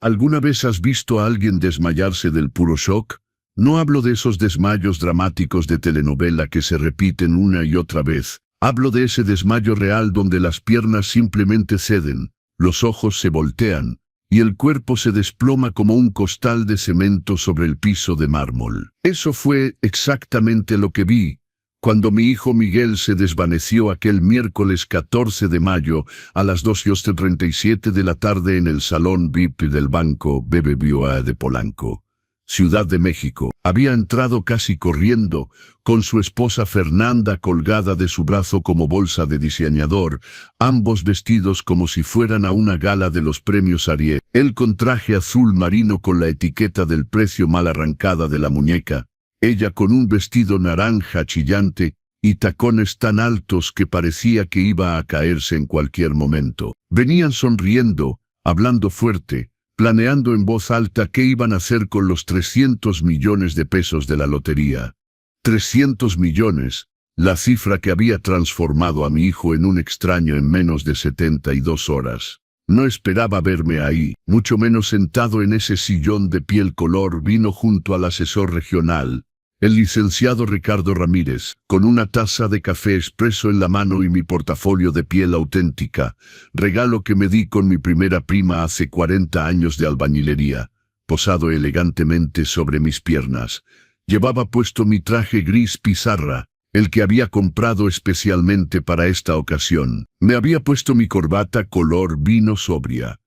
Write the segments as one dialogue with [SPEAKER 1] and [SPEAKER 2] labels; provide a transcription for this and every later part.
[SPEAKER 1] ¿Alguna vez has visto a alguien desmayarse del puro shock? No hablo de esos desmayos dramáticos de telenovela que se repiten una y otra vez. Hablo de ese desmayo real donde las piernas simplemente ceden, los ojos se voltean, y el cuerpo se desploma como un costal de cemento sobre el piso de mármol. Eso fue exactamente lo que vi cuando mi hijo Miguel se desvaneció aquel miércoles 14 de mayo a las 2:37 de la tarde en el salón VIP del Banco BBVA de Polanco, Ciudad de México. Había entrado casi corriendo, con su esposa Fernanda colgada de su brazo como bolsa de diseñador, ambos vestidos como si fueran a una gala de los premios Ariel. Él con traje azul marino con la etiqueta del precio mal arrancada de la muñeca, ella con un vestido naranja chillante y tacones tan altos que parecía que iba a caerse en cualquier momento. Venían sonriendo, hablando fuerte, planeando en voz alta qué iban a hacer con los 300 millones de pesos de la lotería. 300 millones, la cifra que había transformado a mi hijo en un extraño en menos de 72 horas. No esperaba verme ahí, mucho menos sentado en ese sillón de piel color vino junto al asesor regional, el licenciado Ricardo Ramírez, con una taza de café expreso en la mano y mi portafolio de piel auténtica, regalo que me di con mi primera prima hace 40 años de albañilería, posado elegantemente sobre mis piernas. Llevaba puesto mi traje gris pizarra, el que había comprado especialmente para esta ocasión. Me había puesto mi corbata color vino sobria.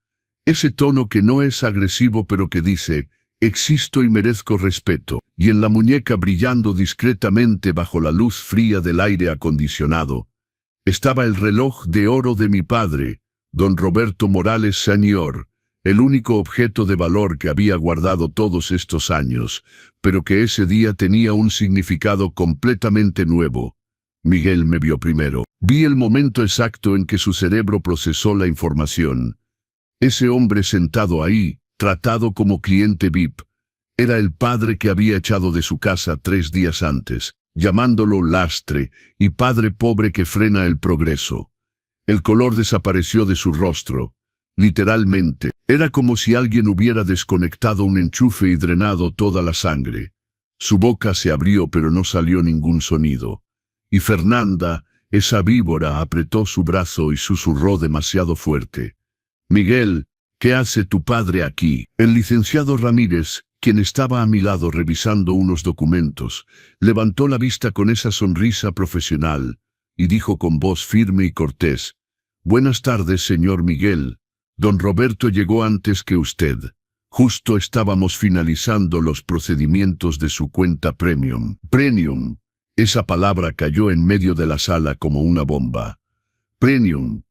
[SPEAKER 1] Ese tono que no es agresivo pero que dice, existo y merezco respeto, y en la muñeca brillando discretamente bajo la luz fría del aire acondicionado, estaba el reloj de oro de mi padre, don Roberto Morales Sr., el único objeto de valor que había guardado todos estos años, pero que ese día tenía un significado completamente nuevo. Miguel me vio primero. Vi el momento exacto en que su cerebro procesó la información. Ese hombre sentado ahí, tratado como cliente VIP, era el padre que había echado de su casa 3 días antes, llamándolo lastre y padre pobre que frena el progreso. El color desapareció de su rostro. Literalmente, era como si alguien hubiera desconectado un enchufe y drenado toda la sangre. Su boca se abrió pero no salió ningún sonido. Y Fernanda, esa víbora, apretó su brazo y susurró demasiado fuerte. Miguel, ¿qué hace tu padre aquí? El licenciado Ramírez, quien estaba a mi lado revisando unos documentos, levantó la vista con esa sonrisa profesional y dijo con voz firme y cortés, «Buenas tardes, señor Miguel. Don Roberto llegó antes que usted. Justo estábamos finalizando los procedimientos de su cuenta Premium». Premium. Esa palabra cayó en medio de la sala como una bomba. Premium.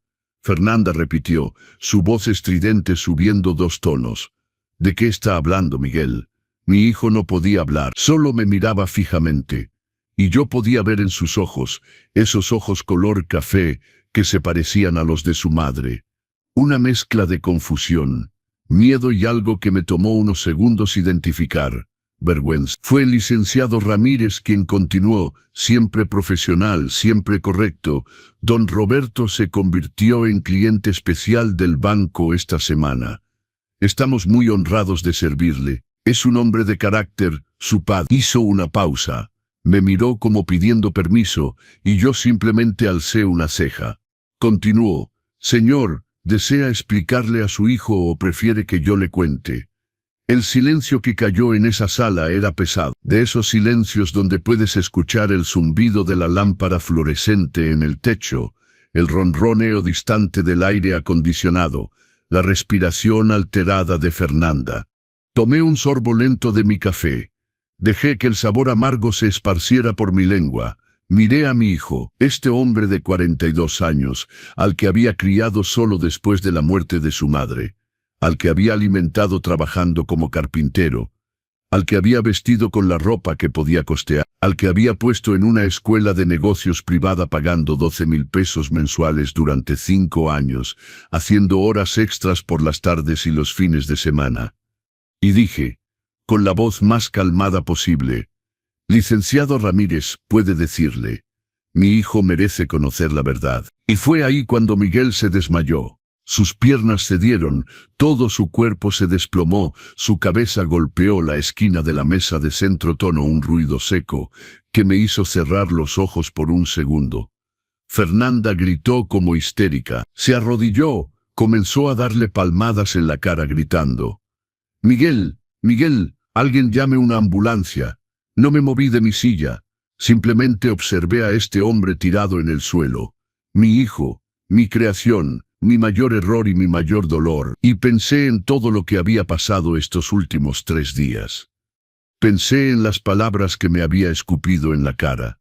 [SPEAKER 1] Fernanda repitió, su voz estridente subiendo 2 tonos. ¿De qué está hablando Miguel? Mi hijo no podía hablar, solo me miraba fijamente. Y yo podía ver en sus ojos, esos ojos color café, que se parecían a los de su madre. Una mezcla de confusión, miedo y algo que me tomó unos segundos identificar. Vergüenza. Fue el licenciado Ramírez quien continuó, siempre profesional, siempre correcto. Don Roberto se convirtió en cliente especial del banco esta semana. Estamos muy honrados de servirle. Es un hombre de carácter, su padre. Hizo una pausa. Me miró como pidiendo permiso, y yo simplemente alcé una ceja. Continuó. Señor, ¿desea explicarle a su hijo o prefiere que yo le cuente? El silencio que cayó en esa sala era pesado, de esos silencios donde puedes escuchar el zumbido de la lámpara fluorescente en el techo, el ronroneo distante del aire acondicionado, la respiración alterada de Fernanda. Tomé un sorbo lento de mi café. Dejé que el sabor amargo se esparciera por mi lengua. Miré a mi hijo, este hombre de 42 años, al que había criado solo después de la muerte de su madre, al que había alimentado trabajando como carpintero, al que había vestido con la ropa que podía costear, al que había puesto en una escuela de negocios privada pagando 12,000 pesos mensuales durante 5 años, haciendo horas extras por las tardes y los fines de semana. Y dije, con la voz más calmada posible, «Licenciado Ramírez, puede decirle, mi hijo merece conocer la verdad». Y fue ahí cuando Miguel se desmayó. Sus piernas cedieron, todo su cuerpo se desplomó, su cabeza golpeó la esquina de la mesa de centro tono, un ruido seco, que me hizo cerrar los ojos por un segundo. Fernanda gritó como histérica, se arrodilló, comenzó a darle palmadas en la cara gritando: «Miguel, Miguel, alguien llame una ambulancia». No me moví de mi silla, simplemente observé a este hombre tirado en el suelo. Mi hijo, mi creación, mi mayor error y mi mayor dolor, y pensé en todo lo que había pasado estos últimos 3 días. Pensé en las palabras que me había escupido en la cara.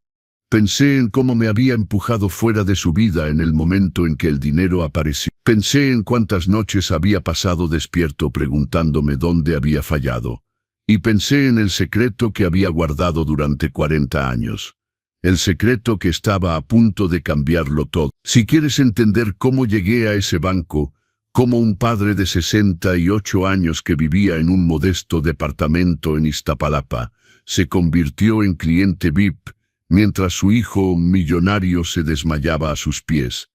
[SPEAKER 1] Pensé en cómo me había empujado fuera de su vida en el momento en que el dinero apareció. Pensé en cuántas noches había pasado despierto preguntándome dónde había fallado. Y pensé en el secreto que había guardado durante 40 años. El secreto que estaba a punto de cambiarlo todo. Si quieres entender cómo llegué a ese banco, cómo un padre de 68 años que vivía en un modesto departamento en Iztapalapa, se convirtió en cliente VIP, mientras su hijo millonario se desmayaba a sus pies,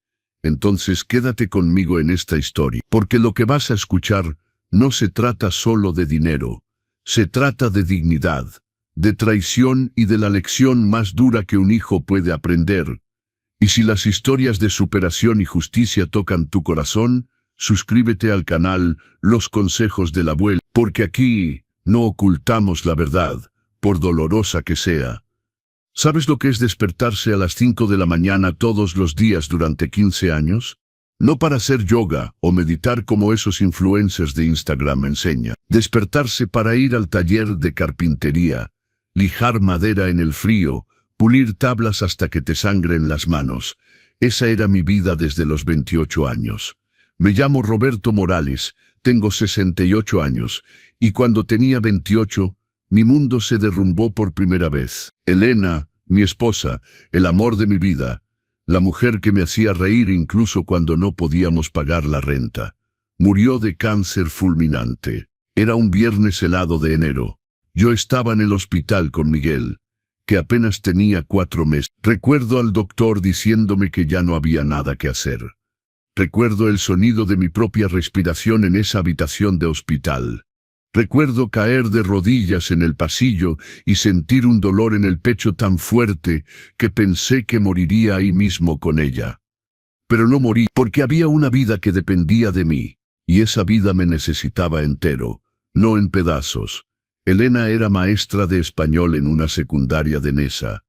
[SPEAKER 1] entonces quédate conmigo en esta historia, porque lo que vas a escuchar no se trata solo de dinero, se trata de dignidad, de traición y de la lección más dura que un hijo puede aprender. Y si las historias de superación y justicia tocan tu corazón, suscríbete al canal Los Consejos del Abuelo, porque aquí no ocultamos la verdad, por dolorosa que sea. ¿Sabes lo que es despertarse a las 5 de la mañana todos los días durante 15 años? No para hacer yoga o meditar como esos influencers de Instagram enseñan. Despertarse para ir al taller de carpintería, lijar madera en el frío, pulir tablas hasta que te sangren las manos. Esa era mi vida desde los 28 años. Me llamo Roberto Morales, tengo 68 años, y cuando tenía 28, mi mundo se derrumbó por primera vez. Elena, mi esposa, el amor de mi vida, la mujer que me hacía reír incluso cuando no podíamos pagar la renta, murió de cáncer fulminante. Era un viernes helado de enero. Yo estaba en el hospital con Miguel, que apenas tenía 4 meses. Recuerdo al doctor diciéndome que ya no había nada que hacer. Recuerdo el sonido de mi propia respiración en esa habitación de hospital. Recuerdo caer de rodillas en el pasillo y sentir un dolor en el pecho tan fuerte que pensé que moriría ahí mismo con ella. Pero no morí, porque había una vida que dependía de mí, y esa vida me necesitaba entero, no en pedazos. Elena era maestra de español en una secundaria de Nesa.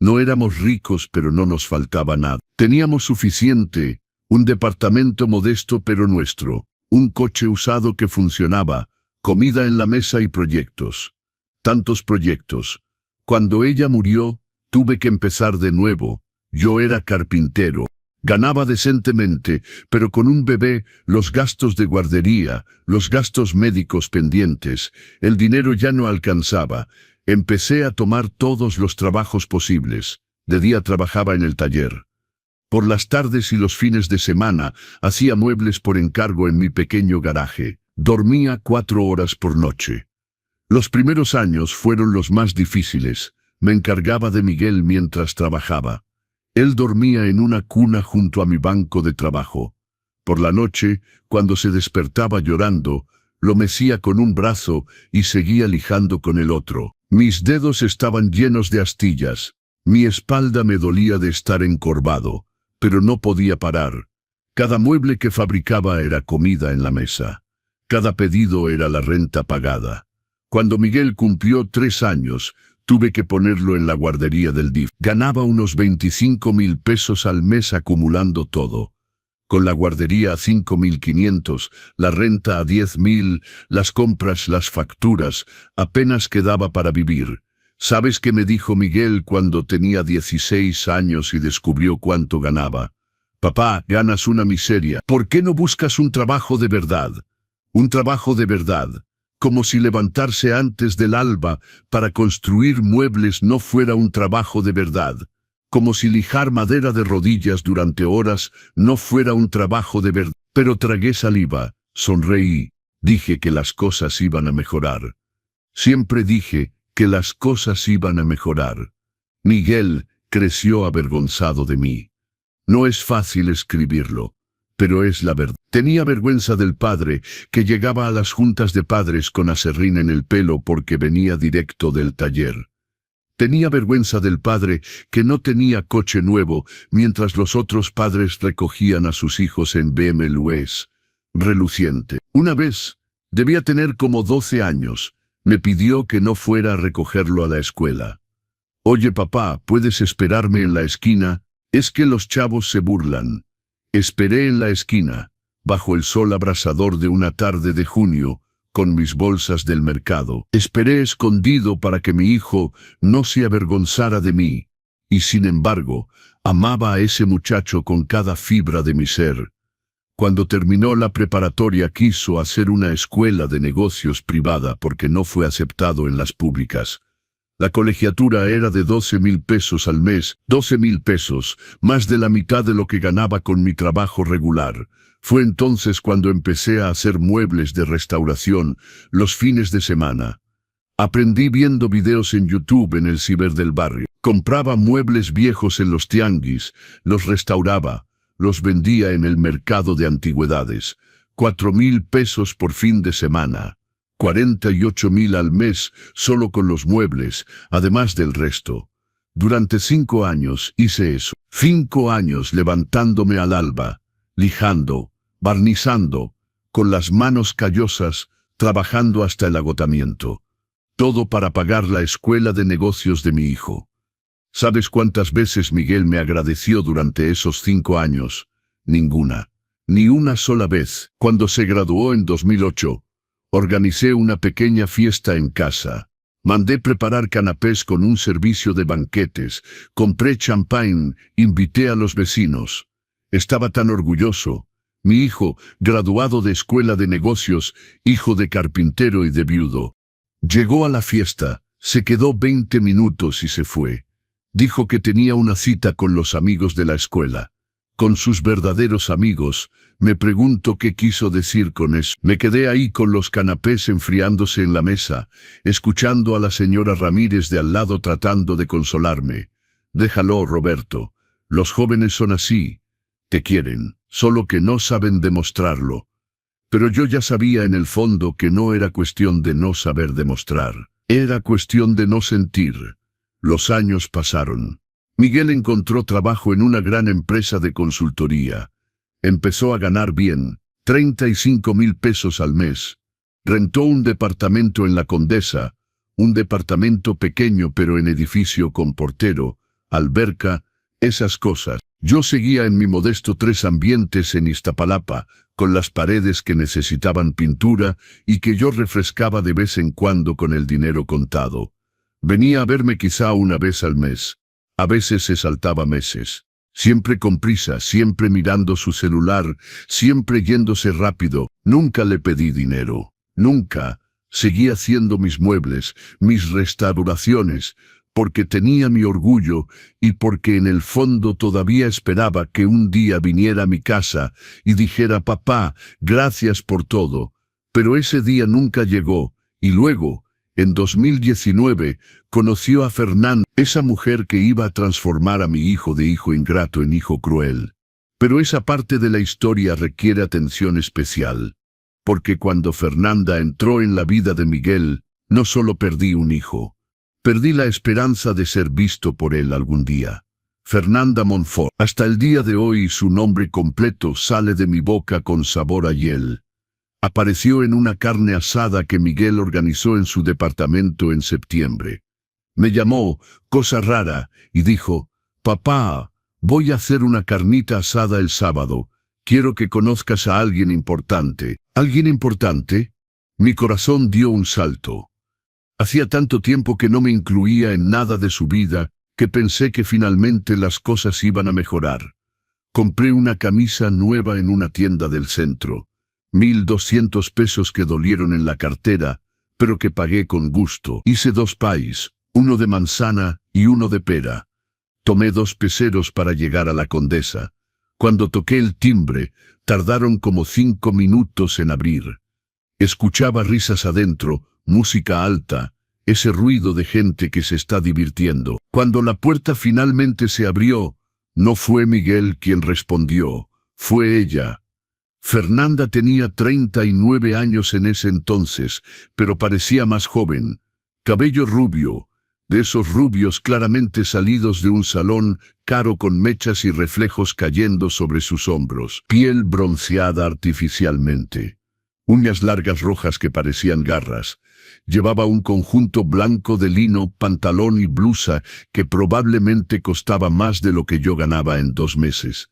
[SPEAKER 1] No éramos ricos, pero no nos faltaba nada. Teníamos suficiente, un departamento modesto pero nuestro, un coche usado que funcionaba, comida en la mesa y proyectos. Tantos proyectos. Cuando ella murió, tuve que empezar de nuevo. Yo era carpintero. Ganaba decentemente, pero con un bebé, los gastos de guardería, los gastos médicos pendientes, el dinero ya no alcanzaba. Empecé a tomar todos los trabajos posibles. De día trabajaba en el taller. Por las tardes y los fines de semana, hacía muebles por encargo en mi pequeño garaje. Dormía 4 horas por noche. Los primeros años fueron los más difíciles. Me encargaba de Miguel mientras trabajaba. Él dormía en una cuna junto a mi banco de trabajo. Por la noche, cuando se despertaba llorando, lo mecía con un brazo y seguía lijando con el otro. Mis dedos estaban llenos de astillas. Mi espalda me dolía de estar encorvado, pero no podía parar. Cada mueble que fabricaba era comida en la mesa. Cada pedido era la renta pagada. Cuando Miguel cumplió 3 años, tuve que ponerlo en la guardería del DIF. Ganaba unos 25,000 pesos al mes acumulando todo. Con la guardería a 5,500, la renta a 10,000, las compras, las facturas, apenas quedaba para vivir. ¿Sabes qué me dijo Miguel cuando tenía 16 años y descubrió cuánto ganaba? Papá, ganas una miseria. ¿Por qué no buscas un trabajo de verdad? Un trabajo de verdad, como si levantarse antes del alba para construir muebles no fuera un trabajo de verdad, como si lijar madera de rodillas durante horas no fuera un trabajo de verdad. Pero tragué saliva, sonreí, dije que las cosas iban a mejorar. Siempre dije que las cosas iban a mejorar. Miguel creció avergonzado de mí. No es fácil escribirlo. pero es la verdad. Tenía vergüenza del padre, que llegaba a las juntas de padres con aserrín en el pelo porque venía directo del taller. Tenía vergüenza del padre, que no tenía coche nuevo, mientras los otros padres recogían a sus hijos en BMWs. Reluciente. Una vez, debía tener como 12 años, me pidió que no fuera a recogerlo a la escuela. Oye papá, ¿puedes esperarme en la esquina? Es que los chavos se burlan. Esperé en la esquina, bajo el sol abrasador de una tarde de junio, con mis bolsas del mercado. Esperé escondido para que mi hijo no se avergonzara de mí, y sin embargo, amaba a ese muchacho con cada fibra de mi ser. Cuando terminó la preparatoria quiso hacer una escuela de negocios privada porque no fue aceptado en las públicas. La colegiatura era de 12,000 pesos al mes, 12,000 pesos, más de la mitad de lo que ganaba con mi trabajo regular. Fue entonces cuando empecé a hacer muebles de restauración los fines de semana. Aprendí viendo videos en YouTube en el ciber del barrio. Compraba muebles viejos en los tianguis, los restauraba, los vendía en el mercado de antigüedades. 4,000 pesos por fin de semana. 48,000 al mes solo con los muebles, además del resto. Durante 5 años hice eso. 5 años levantándome al alba, lijando, barnizando, con las manos callosas, trabajando hasta el agotamiento. Todo para pagar la escuela de negocios de mi hijo. ¿Sabes cuántas veces Miguel me agradeció durante esos 5 años? Ninguna. Ni una sola vez. Cuando se graduó en 2008, organicé una pequeña fiesta en casa. Mandé preparar canapés con un servicio de banquetes. Compré champán, invité a los vecinos. Estaba tan orgulloso. Mi hijo, graduado de escuela de negocios, hijo de carpintero y de viudo. Llegó a la fiesta, se quedó 20 minutos y se fue. Dijo que tenía una cita con los amigos de la escuela. Con sus verdaderos amigos. Me pregunto qué quiso decir con eso. Me quedé ahí con los canapés enfriándose en la mesa, escuchando a la señora Ramírez de al lado tratando de consolarme. Déjalo, Roberto. Los jóvenes son así. Te quieren, solo que no saben demostrarlo. Pero yo ya sabía en el fondo que no era cuestión de no saber demostrar. Era cuestión de no sentir. Los años pasaron. Miguel encontró trabajo en una gran empresa de consultoría. Empezó a ganar bien, 35,000 pesos al mes. Rentó un departamento en La Condesa, un departamento pequeño pero en edificio con portero, alberca, esas cosas. Yo seguía en mi modesto 3 ambientes en Iztapalapa, con las paredes que necesitaban pintura y que yo refrescaba de vez en cuando con el dinero contado. Venía a verme quizá una vez al mes. A veces se saltaba meses. Siempre con prisa, siempre mirando su celular, siempre yéndose rápido. Nunca le pedí dinero. Nunca. Seguí haciendo mis muebles, mis restauraciones, porque tenía mi orgullo y porque en el fondo todavía esperaba que un día viniera a mi casa y dijera: papá, gracias por todo. Pero ese día nunca llegó, y luego, en 2019, conoció a Fernanda, esa mujer que iba a transformar a mi hijo de hijo ingrato en hijo cruel. Pero esa parte de la historia requiere atención especial, porque cuando Fernanda entró en la vida de Miguel, no solo perdí un hijo, perdí la esperanza de ser visto por él algún día. Fernanda Monfort. Hasta el día de hoy su nombre completo sale de mi boca con sabor a hiel. Apareció en una carne asada que Miguel organizó en su departamento en septiembre. Me llamó, cosa rara, y dijo: papá, voy a hacer una carnita asada el sábado. Quiero que conozcas a alguien importante. ¿Alguien importante? Mi corazón dio un salto. Hacía tanto tiempo que no me incluía en nada de su vida, que pensé que finalmente las cosas iban a mejorar. Compré una camisa nueva en una tienda del centro. 1,200 pesos que dolieron en la cartera, pero que pagué con gusto. Hice 2 pais, uno de manzana y uno de pera. Tomé 2 peseros para llegar a la Condesa. Cuando toqué el timbre, tardaron como 5 minutos en abrir. Escuchaba risas adentro, música alta, ese ruido de gente que se está divirtiendo. Cuando la puerta finalmente se abrió, no fue Miguel quien respondió, fue ella, Fernanda tenía 39 años en ese entonces, pero parecía más joven. Cabello rubio, de esos rubios claramente salidos de un salón caro con mechas y reflejos cayendo sobre sus hombros. Piel bronceada artificialmente. Uñas largas rojas que parecían garras. Llevaba un conjunto blanco de lino, pantalón y blusa que probablemente costaba más de lo que yo ganaba en 2 meses.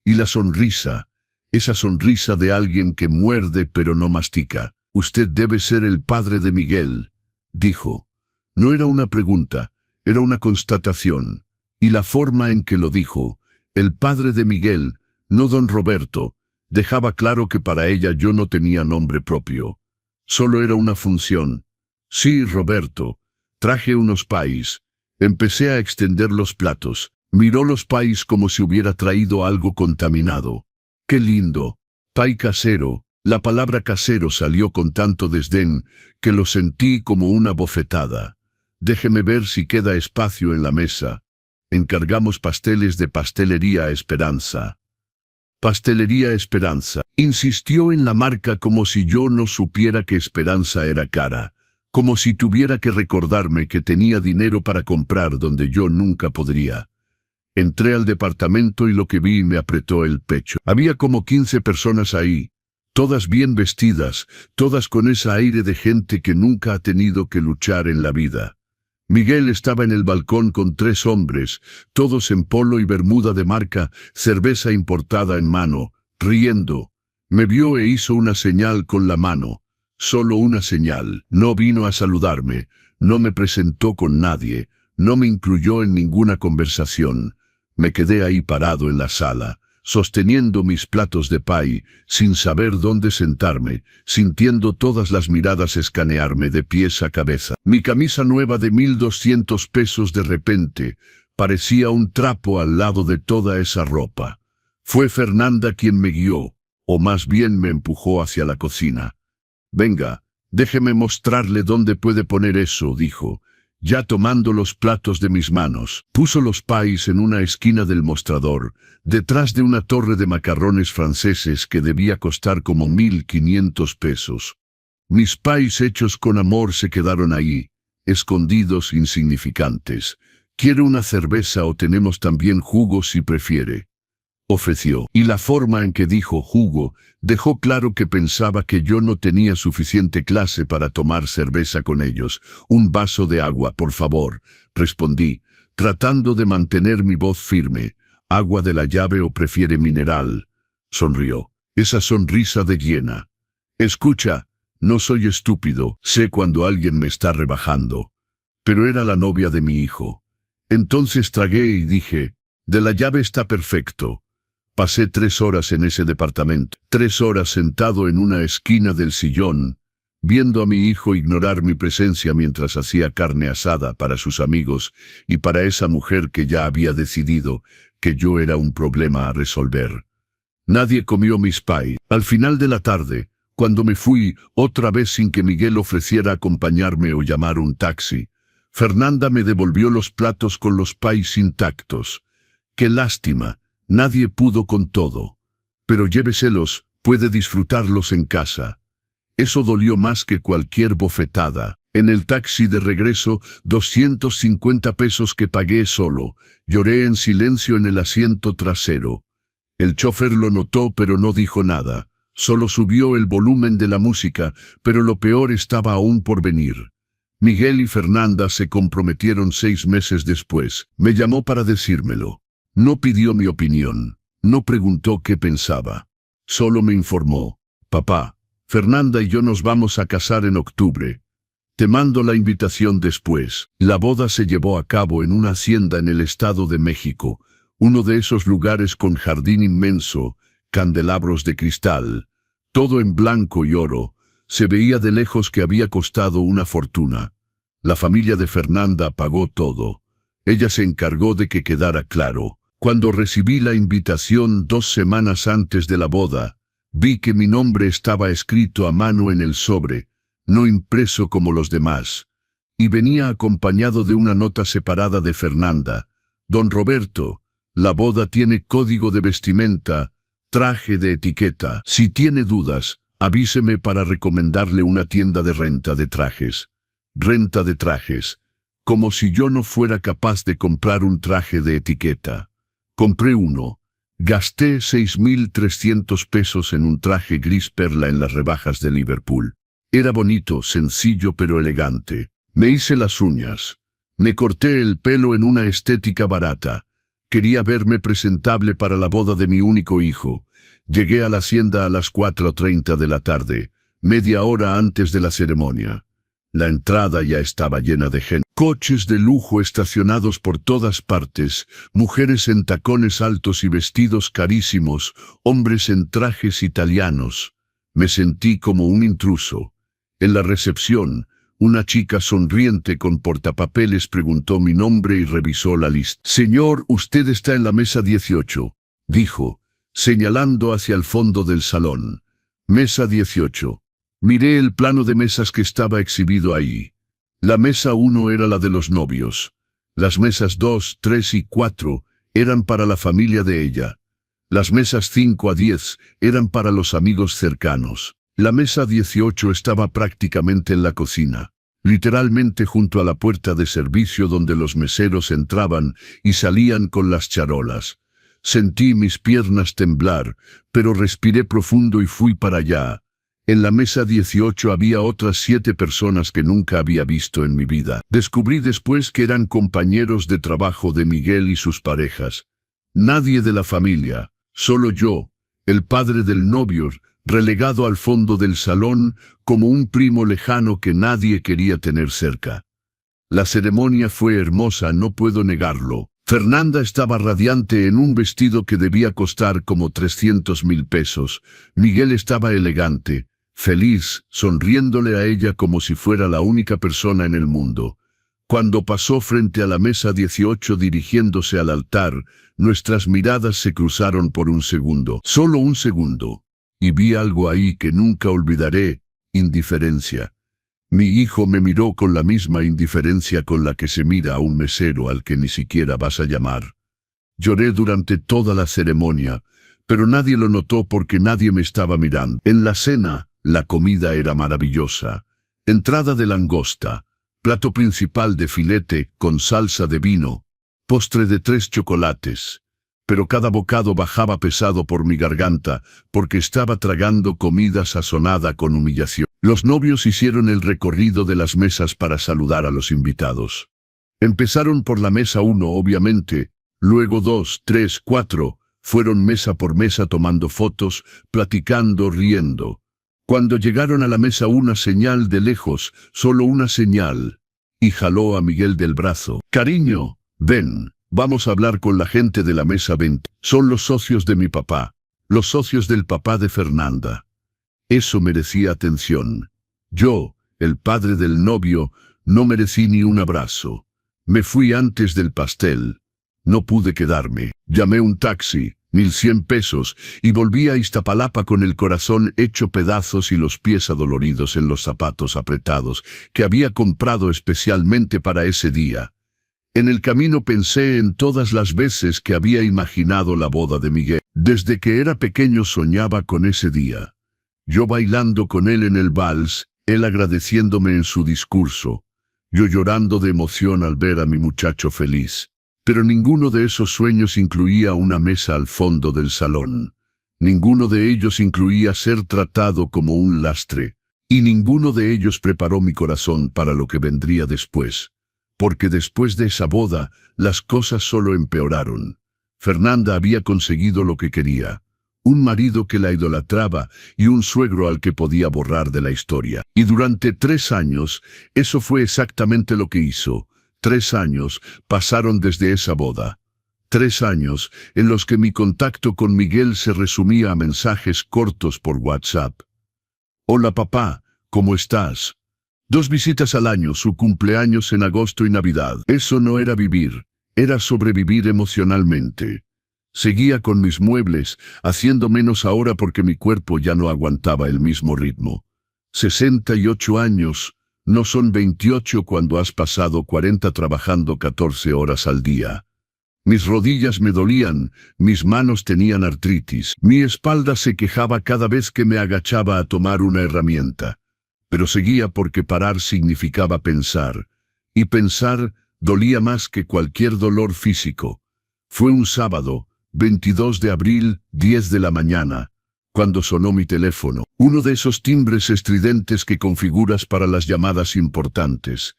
[SPEAKER 1] Y la sonrisa, esa sonrisa de alguien que muerde pero no mastica. «Usted debe ser el padre de Miguel», dijo. No era una pregunta, era una constatación. Y la forma en que lo dijo, el padre de Miguel, no don Roberto, dejaba claro que para ella yo no tenía nombre propio. Solo era una función. Sí, Roberto. Traje unos pais. Empecé a extender los platos. Miró los pais como si hubiera traído algo contaminado. ¡Qué lindo! Pay casero. La palabra casero salió con tanto desdén que lo sentí como una bofetada. Déjeme ver si queda espacio en la mesa. Encargamos pasteles de Pastelería Esperanza. Pastelería Esperanza. Insistió en la marca como si yo no supiera que Esperanza era cara. Como si tuviera que recordarme que tenía dinero para comprar donde yo nunca podría. Entré al departamento y lo que vi me apretó el pecho. Había como 15 personas ahí. Todas bien vestidas, todas con ese aire de gente que nunca ha tenido que luchar en la vida. Miguel estaba en el balcón con 3 hombres, todos en polo y bermuda de marca, cerveza importada en mano, riendo. Me vio e hizo una señal con la mano. Solo una señal. No vino a saludarme, no me presentó con nadie, no me incluyó en ninguna conversación. Me quedé ahí parado en la sala, sosteniendo mis platos de pay, sin saber dónde sentarme, sintiendo todas las miradas escanearme de pies a cabeza. Mi camisa nueva de 1,200 pesos de repente parecía un trapo al lado de toda esa ropa. Fue Fernanda quien me guió, o más bien me empujó hacia la cocina. «Venga, déjeme mostrarle dónde puede poner eso», dijo, ya tomando los platos de mis manos. Puso los pais en una esquina del mostrador, detrás de una torre de macarrones franceses que debía costar como 1,500 pesos. Mis pais hechos con amor se quedaron ahí, escondidos, insignificantes. «¿Quiere una cerveza o tenemos también jugo si prefiere?», ofreció. Y la forma en que dijo jugo dejó claro que pensaba que yo no tenía suficiente clase para tomar cerveza con ellos. «Un vaso de agua, por favor», respondí, tratando de mantener mi voz firme. «¿Agua de la llave o prefiere mineral?», sonrió. Esa sonrisa de llena. «Escucha, no soy estúpido, sé cuando alguien me está rebajando». Pero era la novia de mi hijo. Entonces tragué y dije, «De la llave está perfecto». Pasé 3 horas en ese departamento, 3 horas sentado en una esquina del sillón, viendo a mi hijo ignorar mi presencia mientras hacía carne asada para sus amigos y para esa mujer que ya había decidido que yo era un problema a resolver. Nadie comió mis pay. Al final de la tarde, cuando me fui, otra vez sin que Miguel ofreciera acompañarme o llamar un taxi, Fernanda me devolvió los platos con los pais intactos. ¡Qué lástima! Nadie pudo con todo. Pero lléveselos, puede disfrutarlos en casa. Eso dolió más que cualquier bofetada. En el taxi de regreso, 250 pesos que pagué solo. Lloré en silencio en el asiento trasero. El chofer lo notó pero no dijo nada. Solo subió el volumen de la música, pero lo peor estaba aún por venir. Miguel y Fernanda se comprometieron 6 meses después. Me llamó para decírmelo. No pidió mi opinión, no preguntó qué pensaba. Solo me informó. «Papá, Fernanda y yo nos vamos a casar en octubre. Te mando la invitación después». La boda se llevó a cabo en una hacienda en el Estado de México, uno de esos lugares con jardín inmenso, candelabros de cristal, todo en blanco y oro. Se veía de lejos que había costado una fortuna. La familia de Fernanda pagó todo. Ella se encargó de que quedara claro. Cuando recibí la invitación 2 semanas antes de la boda, vi que mi nombre estaba escrito a mano en el sobre, no impreso como los demás, y venía acompañado de una nota separada de Fernanda. «Don Roberto, la boda tiene código de vestimenta, Traje de etiqueta. Si tiene dudas, avíseme para recomendarle una tienda de renta de trajes. Renta de trajes. Como si yo no fuera capaz de comprar un traje de etiqueta. Compré uno. Gasté 6.300 pesos en un traje gris perla en las rebajas de Liverpool. Era bonito, sencillo pero elegante. Me hice las uñas. Me corté el pelo en una estética barata. Quería verme presentable para la boda de mi único hijo. Llegué a la hacienda a las 4:30 de la tarde, media hora antes de la ceremonia. La entrada ya estaba llena de gente. Coches de lujo estacionados por todas partes, mujeres en tacones altos y vestidos carísimos, hombres en trajes italianos. Me sentí como un intruso. En la recepción, una chica sonriente con portapapeles preguntó mi nombre y revisó la lista. «Señor, usted está en la mesa 18», dijo, señalando hacia el fondo del salón. Mesa 18. Miré el plano de mesas que estaba exhibido ahí. La mesa 1 era la de los novios. Las mesas 2, 3 y 4 eran para la familia de ella. Las mesas 5 a 10 eran para los amigos cercanos. La mesa 18 estaba prácticamente en la cocina, literalmente junto a la puerta de servicio donde los meseros entraban y salían con las charolas. Sentí mis piernas temblar, pero respiré profundo y fui para allá. En la mesa 18 había otras 7 personas que nunca había visto en mi vida. Descubrí después que eran compañeros de trabajo de Miguel y sus parejas. Nadie de la familia, solo yo, el padre del novio, relegado al fondo del salón como un primo lejano que nadie quería tener cerca. La ceremonia fue hermosa, no puedo negarlo. Fernanda estaba radiante en un vestido que debía costar como 300.000 pesos. Miguel estaba elegante, feliz, sonriéndole a ella como si fuera la única persona en el mundo. Cuando pasó frente a la mesa 18 dirigiéndose al altar, nuestras miradas se cruzaron por un segundo, solo un segundo, y vi algo ahí que nunca olvidaré: indiferencia. Mi hijo me miró con la misma indiferencia con la que se mira a un mesero al que ni siquiera vas a llamar. Lloré durante toda la ceremonia, pero nadie lo notó porque nadie me estaba mirando. En la cena, la comida era maravillosa. Entrada de langosta, plato principal de filete con salsa de vino, postre de 3 chocolates. Pero cada bocado bajaba pesado por mi garganta, porque estaba tragando comida sazonada con humillación. Los novios hicieron el recorrido de las mesas para saludar a los invitados. Empezaron por la mesa 1, obviamente, luego 2, 3, 4, fueron mesa por mesa tomando fotos, platicando, riendo. Cuando llegaron a la mesa, una señal de lejos, solo una señal, y jaló a Miguel del brazo. «Cariño, ven. Vamos a hablar con la gente de la mesa 20. Son los socios de mi papá, los socios del papá de Fernanda». Eso merecía atención. Yo, el padre del novio, no merecí ni un abrazo. Me fui antes del pastel. No pude quedarme. Llamé un taxi, 1.100 pesos, y volví a Iztapalapa con el corazón hecho pedazos y los pies adoloridos en los zapatos apretados que había comprado especialmente para ese día. En el camino pensé en todas las veces que había imaginado la boda de Miguel. Desde que era pequeño soñaba con ese día. Yo bailando con él en el vals, él agradeciéndome en su discurso, yo llorando de emoción al ver a mi muchacho feliz. Pero ninguno de esos sueños incluía una mesa al fondo del salón. Ninguno de ellos incluía ser tratado como un lastre. Y ninguno de ellos preparó mi corazón para lo que vendría después. Porque después de esa boda, las cosas solo empeoraron. Fernanda había conseguido lo que quería. Un marido que la idolatraba y un suegro al que podía borrar de la historia. Y durante 3 años, eso fue exactamente lo que hizo. 3 años pasaron desde esa boda. 3 años en los que mi contacto con Miguel se resumía a mensajes cortos por WhatsApp. «Hola papá, ¿cómo estás?». 2 visitas al año, su cumpleaños en agosto y Navidad. Eso no era vivir, era sobrevivir emocionalmente. Seguía con mis muebles, haciendo menos ahora porque mi cuerpo ya no aguantaba el mismo ritmo. 68 años, no son 28 cuando has pasado 40 trabajando 14 horas al día. Mis rodillas me dolían, mis manos tenían artritis, mi espalda se quejaba cada vez que me agachaba a tomar una herramienta. Pero seguía porque parar significaba pensar, y pensar dolía más que cualquier dolor físico. Fue un sábado, 22 de abril, 10 de la mañana, cuando sonó mi teléfono, uno de esos timbres estridentes que configuras para las llamadas importantes.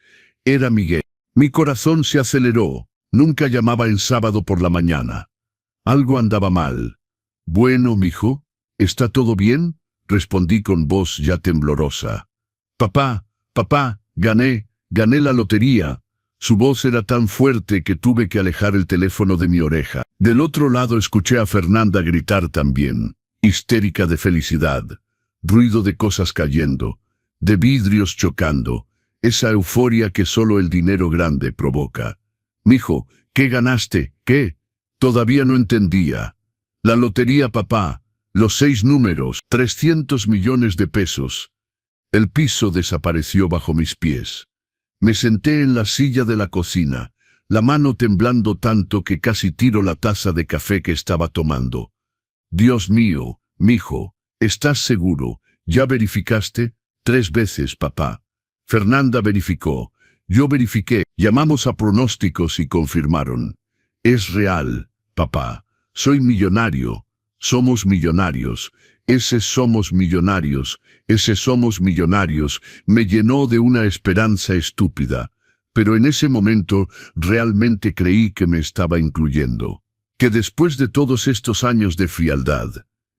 [SPEAKER 1] Era Miguel. Mi corazón se aceleró. Nunca llamaba en sábado por la mañana. Algo andaba mal. Bueno, mijo, ¿está todo bien? Respondí con voz ya temblorosa. Papá, gané la lotería. Su voz era tan fuerte que tuve que alejar el teléfono de mi oreja. Del otro lado escuché a Fernanda gritar también, histérica de felicidad. Ruido de cosas cayendo, de vidrios chocando, esa euforia que solo el dinero grande provoca. Mijo, ¿qué ganaste? ¿Qué? Todavía no entendía. La lotería, papá. Los 6 números, 300 millones de pesos. El piso desapareció bajo mis pies. Me senté en la silla de la cocina, la mano temblando tanto que casi tiro la taza de café que estaba tomando. Dios mío, mijo, ¿estás seguro? ¿Ya verificaste? 3 veces, papá. Fernanda verificó. Yo verifiqué, llamamos a pronósticos y confirmaron. Es real, papá. Soy millonario. Somos millonarios. Ese somos millonarios. Me llenó de una esperanza estúpida. Pero en ese momento realmente creí que me estaba incluyendo. Que después de todos estos años de frialdad,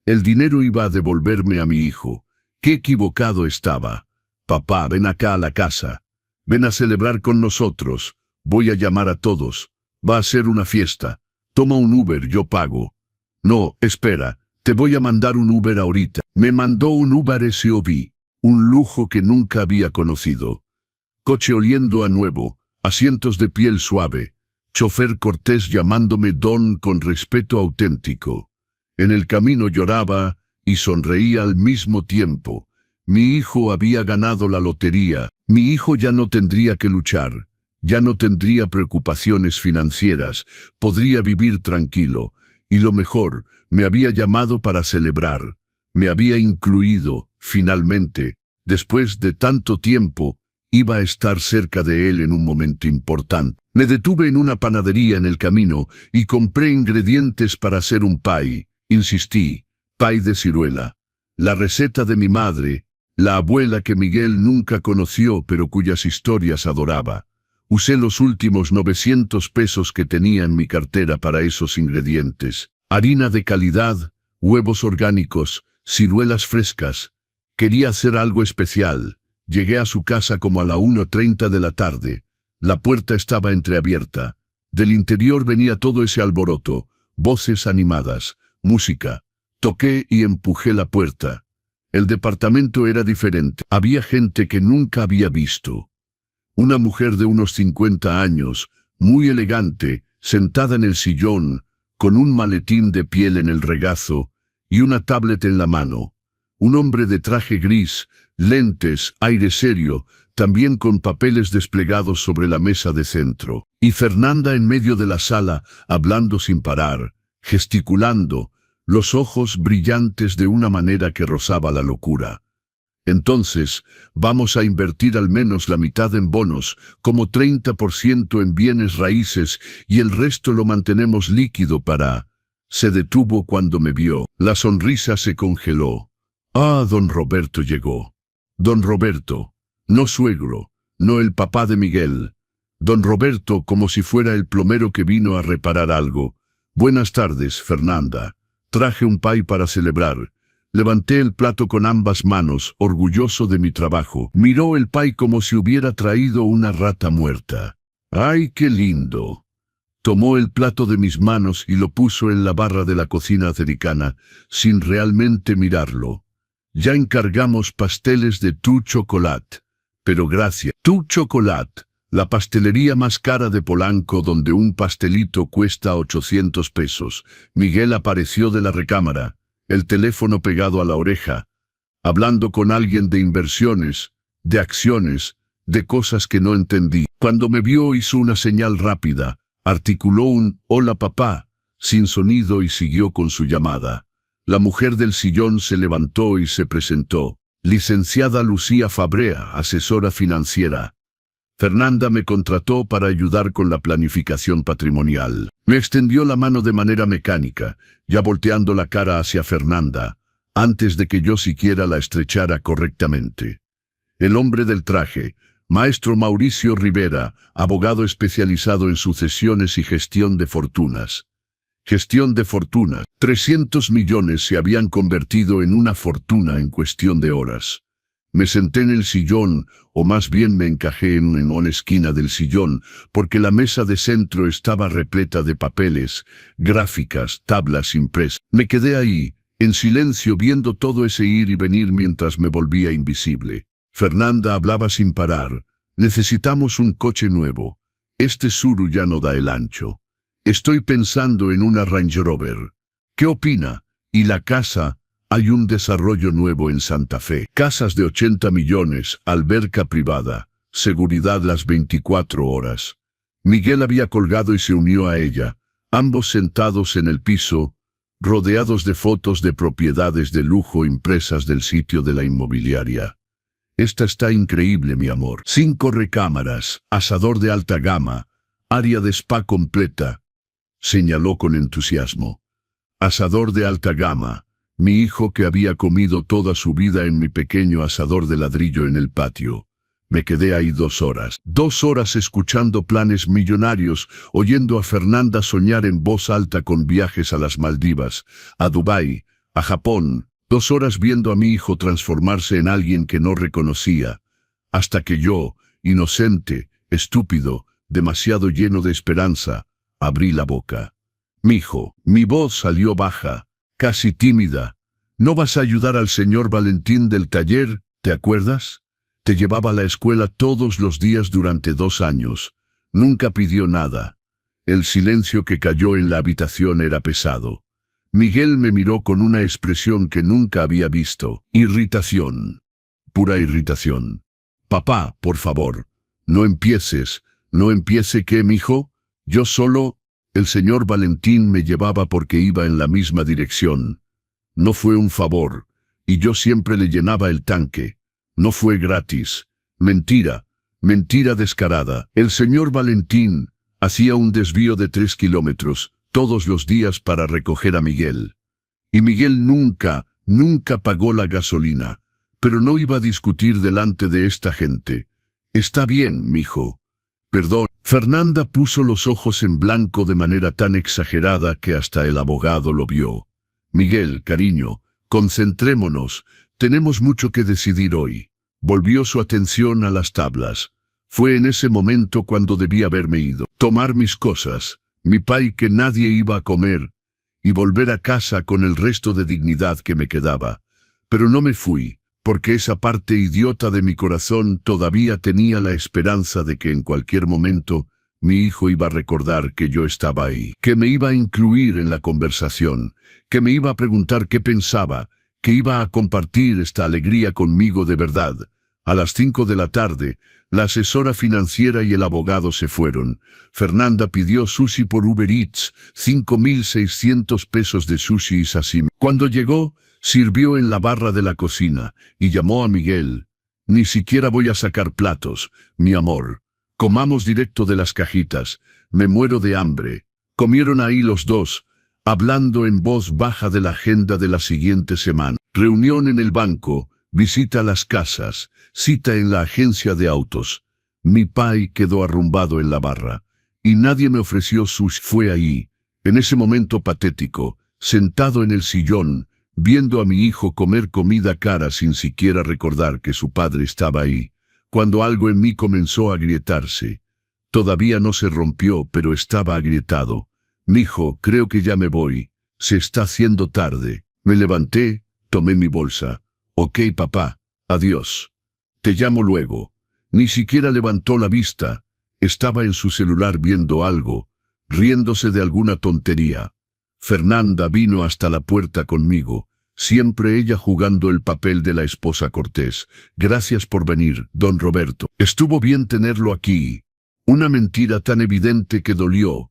[SPEAKER 1] el dinero iba a devolverme a mi hijo. Qué equivocado estaba. Papá, ven acá a la casa. Ven a celebrar con nosotros. Voy a llamar a todos. Va a ser una fiesta. Toma un Uber, yo pago. No, espera, te voy a mandar un Uber ahorita. Me mandó un Uber SUV, un lujo que nunca había conocido. Coche oliendo a nuevo, asientos de piel suave, chofer cortés llamándome don con respeto auténtico. En el camino lloraba y sonreía al mismo tiempo. Mi hijo había ganado la lotería. Mi hijo ya no tendría que luchar, ya no tendría preocupaciones financieras, podría vivir tranquilo. Y lo mejor, me había llamado para celebrar. Me había incluido, finalmente. Después de tanto tiempo, iba a estar cerca de él en un momento importante. Me detuve en una panadería en el camino y compré ingredientes para hacer un pie. Insistí, pie de ciruela. La receta de mi madre, la abuela que Miguel nunca conoció pero cuyas historias adoraba. Usé los últimos 900 pesos que tenía en mi cartera para esos ingredientes. Harina de calidad, huevos orgánicos, ciruelas frescas. Quería hacer algo especial. Llegué a su casa como a la 1:30 de la tarde. La puerta estaba entreabierta. Del interior venía todo ese alboroto, voces animadas, música. Toqué y empujé la puerta. El departamento era diferente. Había gente que nunca había visto. Una mujer de unos 50 años, muy elegante, sentada en el sillón, con un maletín de piel en el regazo y una tablet en la mano. Un hombre de traje gris, lentes, aire serio, también con papeles desplegados sobre la mesa de centro. Y Fernanda en medio de la sala, hablando sin parar, gesticulando, los ojos brillantes de una manera que rozaba la locura. Entonces, vamos a invertir al menos la mitad en bonos, como 30% en bienes raíces, y el resto lo mantenemos líquido para... Se detuvo cuando me vio. La sonrisa se congeló. Ah, don Roberto llegó. Don Roberto, no suegro, no el papá de Miguel. Don Roberto, como si fuera el plomero que vino a reparar algo. Buenas tardes, Fernanda. Traje un pie para celebrar. Levanté el plato con ambas manos, orgulloso de mi trabajo. Miró el pie como si hubiera traído una rata muerta. ¡Ay, qué lindo! Tomó el plato de mis manos y lo puso en la barra de la cocina cercana, sin realmente mirarlo. Ya encargamos pasteles de Tu Chocolate. Pero gracias. Tu Chocolate, la pastelería más cara de Polanco donde un pastelito cuesta 800 pesos. Miguel apareció de la recámara, el teléfono pegado a la oreja, hablando con alguien de inversiones, de acciones, de cosas que no entendí. Cuando me vio hizo una señal rápida, Articuló un «Hola papá», sin sonido y siguió con su llamada. La mujer del sillón se levantó y se presentó. Licenciada Lucía Fabrea, asesora financiera. Fernanda me contrató para ayudar con la planificación patrimonial. Me extendió la mano de manera mecánica, ya volteando la cara hacia Fernanda, antes de que yo siquiera la estrechara correctamente. El hombre del traje, maestro Mauricio Rivera, abogado especializado en sucesiones y gestión de fortunas. Gestión de fortunas. 300 millones se habían convertido en una fortuna en cuestión de horas. Me senté en el sillón, o más bien me encajé en una esquina del sillón, porque la mesa de centro estaba repleta de papeles, gráficas, tablas impresas. Me quedé ahí, en silencio, viendo todo ese ir y venir mientras me volvía invisible. Fernanda hablaba sin parar. Necesitamos un coche nuevo. Este Tsuru ya no da el ancho. Estoy pensando en una Range Rover. ¿Qué opina? ¿Y la casa? Hay un desarrollo nuevo en Santa Fe. Casas de 80 millones, alberca privada, seguridad las 24 horas. Miguel había colgado y se unió a ella, ambos sentados en el piso, rodeados de fotos de propiedades de lujo impresas del sitio de la inmobiliaria. Esta está increíble, mi amor. 5 recámaras, asador de alta gama, área de spa completa, señaló con entusiasmo. Asador de alta gama. Mi hijo que había comido toda su vida en mi pequeño asador de ladrillo en el patio. Me quedé ahí 2 horas. 2 horas escuchando planes millonarios, oyendo a Fernanda soñar en voz alta con viajes a las Maldivas, a Dubái, a Japón. 2 horas viendo a mi hijo transformarse en alguien que no reconocía. Hasta que yo, inocente, estúpido, demasiado lleno de esperanza, abrí la boca. Mijo, mi voz salió baja, casi tímida. ¿No vas a ayudar al señor Valentín del taller, te acuerdas? Te llevaba a la escuela todos los días durante 2 años. Nunca pidió nada. El silencio que cayó en la habitación era pesado. Miguel me miró con una expresión que nunca había visto. Irritación. Pura irritación. Papá, por favor, no empieces. ¿No empiece qué, mijo? Yo solo... El señor Valentín me llevaba porque iba en la misma dirección. No fue un favor, y yo siempre le llenaba el tanque. No fue gratis. Mentira, mentira descarada. El señor Valentín hacía un desvío de 3 kilómetros todos los días para recoger a Miguel. Y Miguel nunca pagó la gasolina. Pero no iba a discutir delante de esta gente. Está bien, mijo. Perdón. Fernanda puso los ojos en blanco de manera tan exagerada que hasta el abogado lo vio. Miguel, cariño, concentrémonos, tenemos mucho que decidir hoy. Volvió su atención a las tablas. Fue en ese momento cuando debí haberme ido. Tomar mis cosas, mi pay que nadie iba a comer, y volver a casa con el resto de dignidad que me quedaba. Pero no me fui, porque esa parte idiota de mi corazón todavía tenía la esperanza de que en cualquier momento mi hijo iba a recordar que yo estaba ahí, que me iba a incluir en la conversación, que me iba a preguntar qué pensaba, que iba a compartir esta alegría conmigo de verdad. A las 5 de la tarde, la asesora financiera y el abogado se fueron. Fernanda pidió sushi por Uber Eats, 5.600 pesos de sushi y sashimi. Cuando llegó, sirvió en la barra de la cocina y llamó a Miguel. Ni siquiera voy a sacar platos, mi amor. Comamos directo de las cajitas. Me muero de hambre. Comieron ahí los dos, hablando en voz baja de la agenda de la siguiente semana. Reunión en el banco, visita a las casas, cita en la agencia de autos. Mi pai quedó arrumbado en la barra, y nadie me ofreció sushi. Fue ahí, en ese momento patético, sentado en el sillón, viendo a mi hijo comer comida cara sin siquiera recordar que su padre estaba ahí, cuando algo en mí comenzó a agrietarse. Todavía no se rompió, pero estaba agrietado. Mijo, creo que ya me voy. Se está haciendo tarde. Me levanté, tomé mi bolsa. Ok, papá. Adiós. Te llamo luego. Ni siquiera levantó la vista. Estaba en su celular viendo algo, riéndose de alguna tontería. Fernanda vino hasta la puerta conmigo, siempre ella jugando el papel de la esposa cortés. Gracias por venir, don Roberto. Estuvo bien tenerlo aquí. Una mentira tan evidente que dolió,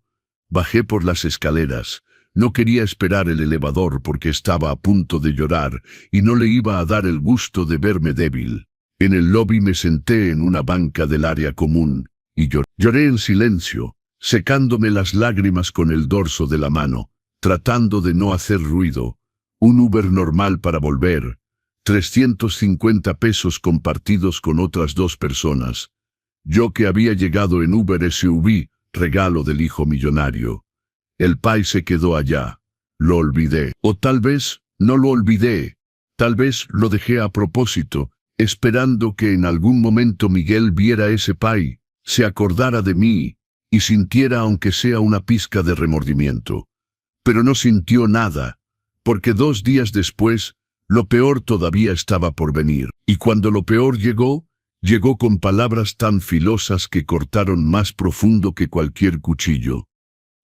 [SPEAKER 1] Bajé por las escaleras. No quería esperar el elevador porque estaba a punto de llorar y no le iba a dar el gusto de verme débil. En el lobby me senté en una banca del área común y lloré en silencio, secándome las lágrimas con el dorso de la mano, tratando de no hacer ruido. Un Uber normal para volver. 350 pesos compartidos con otras 2 personas. Yo que había llegado en Uber SUV, regalo del hijo millonario. El pai se quedó allá. Lo olvidé. O tal vez no lo olvidé. Tal vez lo dejé a propósito, esperando que en algún momento Miguel viera ese pai, se acordara de mí y sintiera aunque sea una pizca de remordimiento. Pero no sintió nada, porque 2 días después, lo peor todavía estaba por venir. Y cuando lo peor llegó con palabras tan filosas que cortaron más profundo que cualquier cuchillo.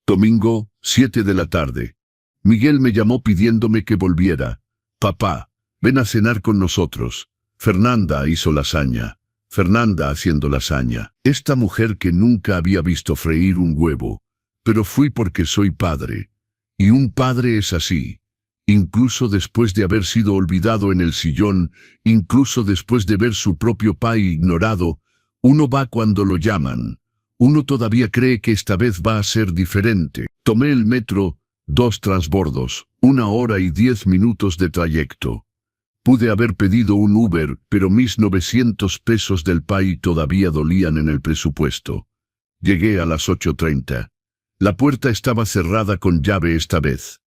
[SPEAKER 1] Domingo, 7 de la tarde. Miguel me llamó pidiéndome que volviera. Papá, ven a cenar con nosotros. Fernanda hizo lasaña. Fernanda haciendo lasaña. Esta mujer que nunca había visto freír un huevo. Pero fui porque soy padre. Y un padre es así. Incluso después de haber sido olvidado en el sillón, incluso después de ver su propio pai ignorado, uno va cuando lo llaman. Uno todavía cree que esta vez va a ser diferente. Tomé el metro, 2 transbordos, 1 hora y 10 minutos de trayecto. Pude haber pedido un Uber, pero mis 900 pesos del pai todavía dolían en el presupuesto. Llegué a las 8:30. La puerta estaba cerrada con llave esta vez.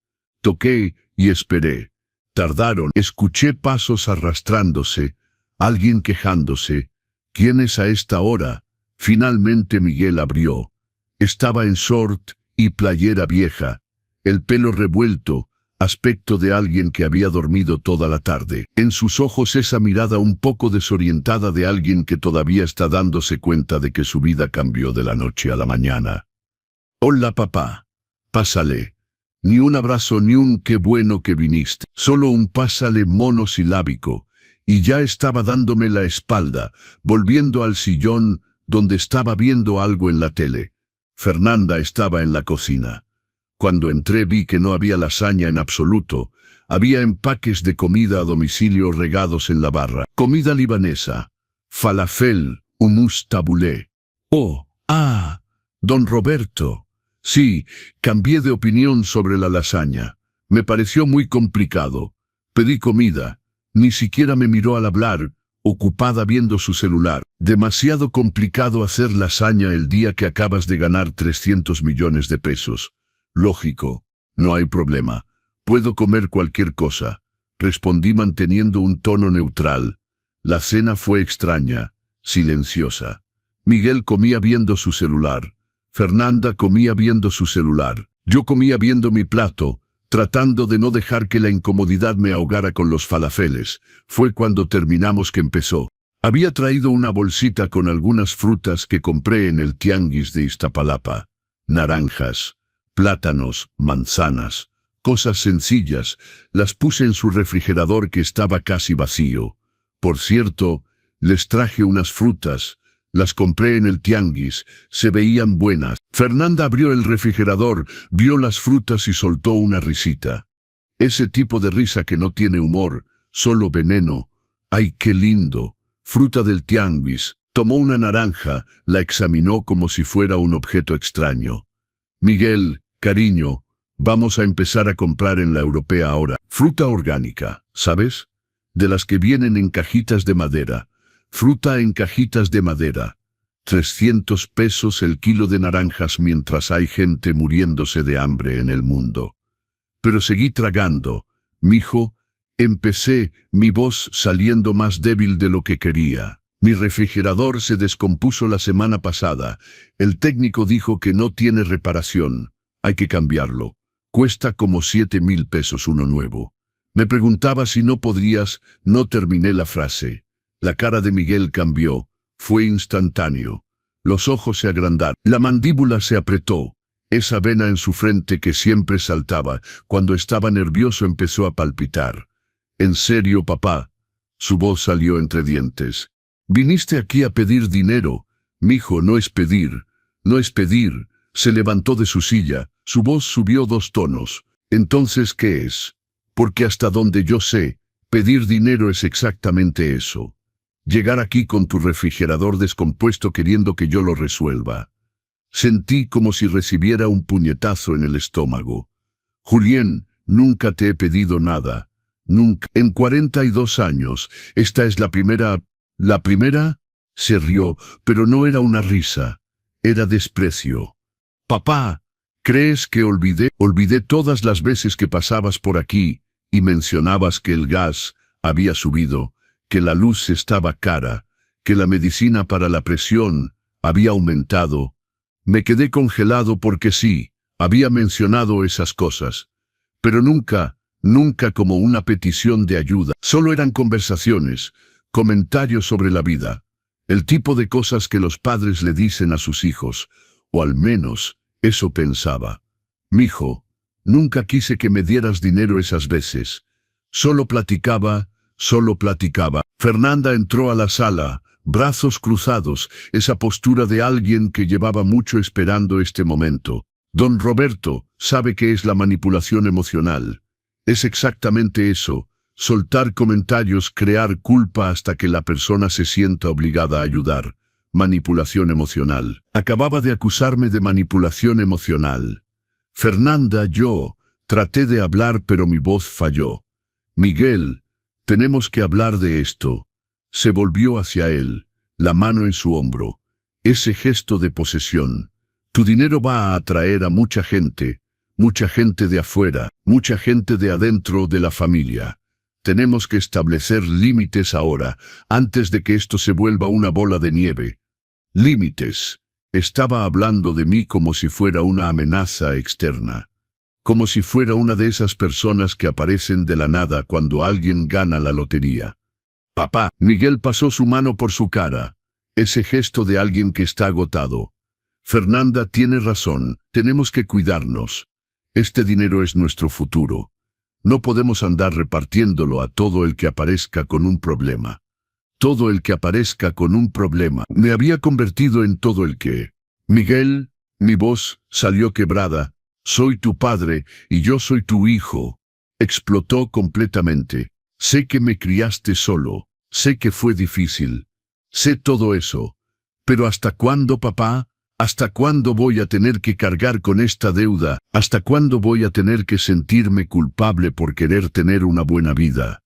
[SPEAKER 1] Toqué y esperé. Tardaron. Escuché pasos arrastrándose, alguien quejándose. ¿Quién es a esta hora? Finalmente Miguel abrió. Estaba en short y playera vieja, el pelo revuelto, aspecto de alguien que había dormido toda la tarde. En sus ojos esa mirada un poco desorientada de alguien que todavía está dándose cuenta de que su vida cambió de la noche a la mañana. Hola papá. Pásale. Ni un abrazo ni un qué bueno que viniste. Solo un pásale monosilábico. Y ya estaba dándome la espalda, volviendo al sillón donde estaba viendo algo en la tele. Fernanda estaba en la cocina. Cuando entré vi que no había lasaña en absoluto. Había empaques de comida a domicilio regados en la barra. Comida libanesa. Falafel, hummus tabulé. Oh, don Roberto. Sí, cambié de opinión sobre la lasaña. Me pareció muy complicado. Pedí comida. Ni siquiera me miró al hablar, ocupada viendo su celular. Demasiado complicado hacer lasaña el día que acabas de ganar 300 millones de pesos. Lógico, no hay problema. Puedo comer cualquier cosa. Respondí manteniendo un tono neutral. La cena fue extraña, silenciosa. Miguel comía viendo su celular. Fernanda comía viendo su celular. Yo comía viendo mi plato, tratando de no dejar que la incomodidad me ahogara con los falafeles. Fue cuando terminamos que empezó. Había traído una bolsita con algunas frutas que compré en el tianguis de Iztapalapa. Naranjas, plátanos, manzanas, cosas sencillas. Las puse en su refrigerador que estaba casi vacío. Por cierto, les traje unas frutas. Las compré en el tianguis, se veían buenas. Fernanda abrió el refrigerador, vio las frutas y soltó una risita. Ese tipo de risa que no tiene humor, solo veneno. ¡Ay, qué lindo! Fruta del tianguis. Tomó una naranja, la examinó como si fuera un objeto extraño. Miguel, cariño, vamos a empezar a comprar en la europea ahora. Fruta orgánica, ¿sabes? De las que vienen en cajitas de madera. Fruta en cajitas de madera. 300 pesos el kilo de naranjas mientras hay gente muriéndose de hambre en el mundo. Pero seguí tragando. Mijo, empecé, mi voz saliendo más débil de lo que quería. Mi refrigerador se descompuso la semana pasada. El técnico dijo que no tiene reparación. Hay que cambiarlo. Cuesta como 7,000 pesos uno nuevo. Me preguntaba si no podrías. No terminé la frase. La cara de Miguel cambió. Fue instantáneo. Los ojos se agrandaron. La mandíbula se apretó. Esa vena en su frente que siempre saltaba, cuando estaba nervioso empezó a palpitar. ¿En serio, papá? Su voz salió entre dientes. Viniste aquí a pedir dinero. Mijo, no es pedir. No es pedir. Se levantó de su silla, su voz subió 2 tonos. Entonces, ¿qué es? Porque hasta donde yo sé, pedir dinero es exactamente eso. Llegar aquí con tu refrigerador descompuesto queriendo que yo lo resuelva. Sentí como si recibiera un puñetazo en el estómago. Julián, nunca te he pedido nada. Nunca. En 42 años, esta es la primera... ¿La primera? Se rió, pero no era una risa. Era desprecio. Papá, ¿crees que olvidé? Olvidé todas las veces que pasabas por aquí y mencionabas que el gas había subido, que la luz estaba cara, que la medicina para la presión había aumentado. Me quedé congelado porque sí, había mencionado esas cosas. Pero nunca como una petición de ayuda. Solo eran conversaciones, comentarios sobre la vida. El tipo de cosas que los padres le dicen a sus hijos, o al menos eso pensaba. Mijo, nunca quise que me dieras dinero esas veces. Solo platicaba. Fernanda entró a la sala, brazos cruzados, esa postura de alguien que llevaba mucho esperando este momento. Don Roberto sabe qué es la manipulación emocional. Es exactamente eso, soltar comentarios, crear culpa hasta que la persona se sienta obligada a ayudar. Manipulación emocional. Acababa de acusarme de manipulación emocional. Fernanda, yo traté de hablar pero mi voz falló. Miguel, tenemos que hablar de esto. Se volvió hacia él, la mano en su hombro. Ese gesto de posesión. Tu dinero va a atraer a mucha gente de afuera, mucha gente de adentro de la familia. Tenemos que establecer límites ahora, antes de que esto se vuelva una bola de nieve. Límites. Estaba hablando de mí como si fuera una amenaza externa. Como si fuera una de esas personas que aparecen de la nada cuando alguien gana la lotería. Papá, Miguel pasó su mano por su cara. Ese gesto de alguien que está agotado. Fernanda tiene razón, tenemos que cuidarnos. Este dinero es nuestro futuro. No podemos andar repartiéndolo a todo el que aparezca con un problema. Todo el que aparezca con un problema. Me había convertido en todo el que... Miguel, mi voz salió quebrada. Soy tu padre y yo soy tu hijo. Explotó completamente. Sé que me criaste solo. Sé que fue difícil. Sé todo eso. Pero ¿hasta cuándo, papá? ¿Hasta cuándo voy a tener que cargar con esta deuda? ¿Hasta cuándo voy a tener que sentirme culpable por querer tener una buena vida?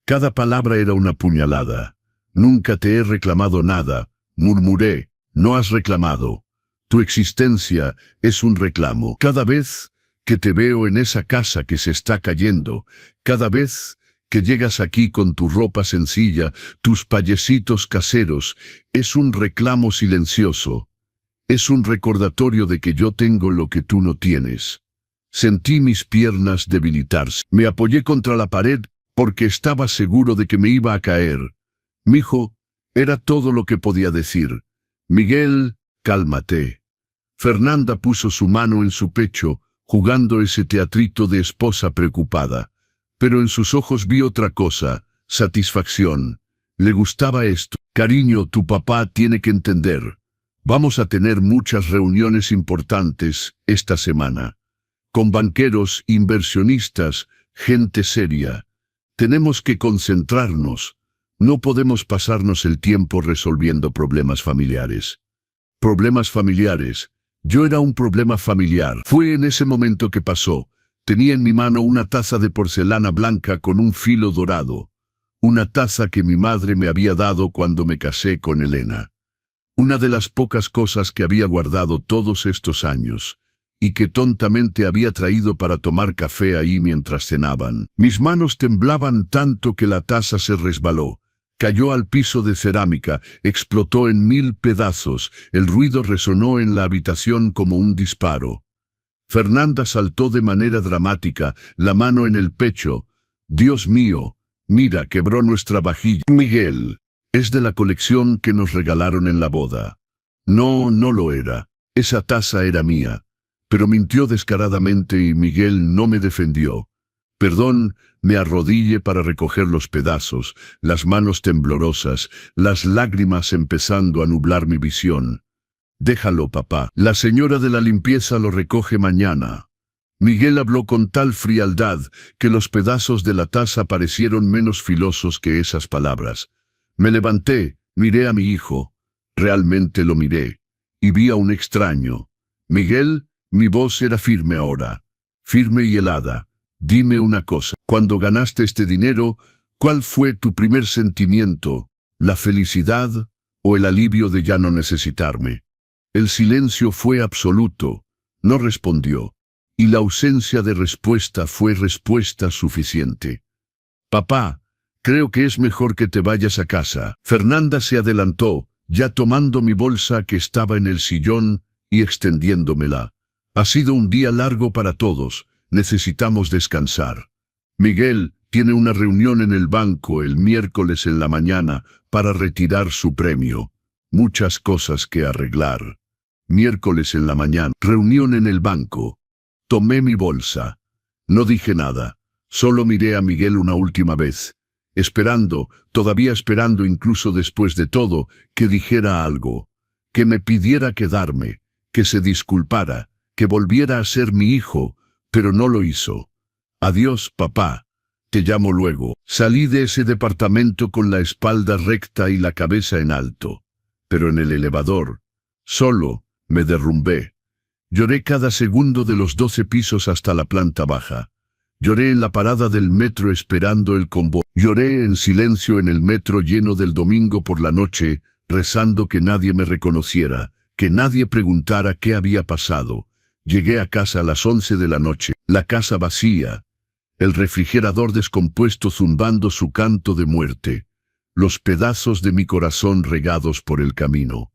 [SPEAKER 1] Cada palabra era una puñalada. Nunca te he reclamado nada, murmuré. No has reclamado. Tu existencia es un reclamo. Cada vez que te veo en esa casa que se está cayendo, cada vez que llegas aquí con tu ropa sencilla, tus payesitos caseros, es un reclamo silencioso. Es un recordatorio de que yo tengo lo que tú no tienes. Sentí mis piernas debilitarse. Me apoyé contra la pared porque estaba seguro de que me iba a caer. Mijo, era todo lo que podía decir. Miguel, cálmate. Fernanda puso su mano en su pecho, jugando ese teatrito de esposa preocupada. Pero en sus ojos vi otra cosa, satisfacción. Le gustaba esto. Cariño, tu papá tiene que entender. Vamos a tener muchas reuniones importantes esta semana. Con banqueros, inversionistas, gente seria. Tenemos que concentrarnos. No podemos pasarnos el tiempo resolviendo problemas familiares. Problemas familiares. Yo era un problema familiar. Fue en ese momento que pasó. Tenía en mi mano una taza de porcelana blanca con un filo dorado. Una taza que mi madre me había dado cuando me casé con Elena. Una de las pocas cosas que había guardado todos estos años, y que tontamente había traído para tomar café ahí mientras cenaban. Mis manos temblaban tanto que la taza se resbaló. Cayó al piso de cerámica, explotó en 1000 pedazos, el ruido resonó en la habitación como un disparo. Fernanda saltó de manera dramática, la mano en el pecho. Dios mío, mira, quebró nuestra vajilla. Miguel. Es de la colección que nos regalaron en la boda. No, no lo era. Esa taza era mía. Pero mintió descaradamente y Miguel no me defendió. Perdón, me arrodillé para recoger los pedazos, las manos temblorosas, las lágrimas empezando a nublar mi visión. Déjalo, papá. La señora de la limpieza lo recoge mañana. Miguel habló con tal frialdad que los pedazos de la taza parecieron menos filosos que esas palabras. Me levanté, miré a mi hijo. Realmente lo miré. Y vi a un extraño. Miguel, mi voz era firme ahora. Firme y helada. Dime una cosa. Cuando ganaste este dinero, ¿cuál fue tu primer sentimiento? ¿La felicidad o el alivio de ya no necesitarme? El silencio fue absoluto. No respondió. Y la ausencia de respuesta fue respuesta suficiente. Papá, creo que es mejor que te vayas a casa. Fernanda se adelantó, ya tomando mi bolsa que estaba en el sillón y extendiéndomela. Ha sido un día largo para todos. Necesitamos descansar. Miguel tiene una reunión en el banco el miércoles en la mañana para retirar su premio. Muchas cosas que arreglar. Miércoles en la mañana, reunión en el banco. Tomé mi bolsa. No dije nada. Solo miré a Miguel una última vez. Esperando, todavía esperando incluso después de todo, que dijera algo. Que me pidiera quedarme. Que se disculpara. Que volviera a ser mi hijo. Pero no lo hizo. Adiós, papá. Te llamo luego. Salí de ese departamento con la espalda recta y la cabeza en alto. Pero en el elevador, solo, me derrumbé. Lloré cada segundo de los 12 pisos hasta la planta baja. Lloré en la parada del metro esperando el convoy. Lloré en silencio en el metro lleno del domingo por la noche, rezando que nadie me reconociera, que nadie preguntara qué había pasado. Llegué a casa a las 11 de la noche, la casa vacía, el refrigerador descompuesto zumbando su canto de muerte, los pedazos de mi corazón regados por el camino.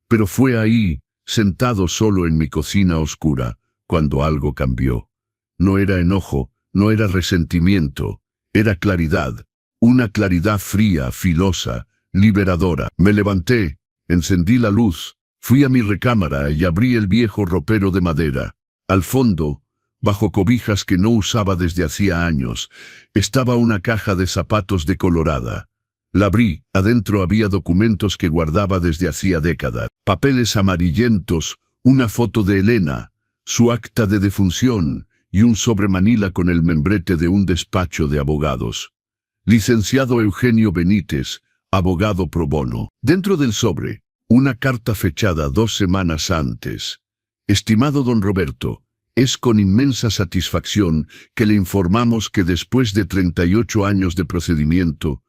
[SPEAKER 1] Pero fue ahí, sentado solo en mi cocina oscura, cuando algo cambió. No era enojo, no era resentimiento, era claridad, una claridad fría, filosa, liberadora. Me levanté, encendí la luz, fui a mi recámara y abrí el viejo ropero de madera. Al fondo, bajo cobijas que no usaba desde hacía años, estaba una caja de zapatos decolorada. La abrí, adentro había documentos que guardaba desde hacía décadas, papeles amarillentos, una foto de Elena, su acta de defunción y un sobre manila con el membrete de un despacho de abogados. Licenciado Eugenio Benítez, abogado pro bono. Dentro del sobre, una carta fechada 2 semanas antes. Estimado don Roberto, es con inmensa satisfacción que le informamos que después de 38 años de procedimiento,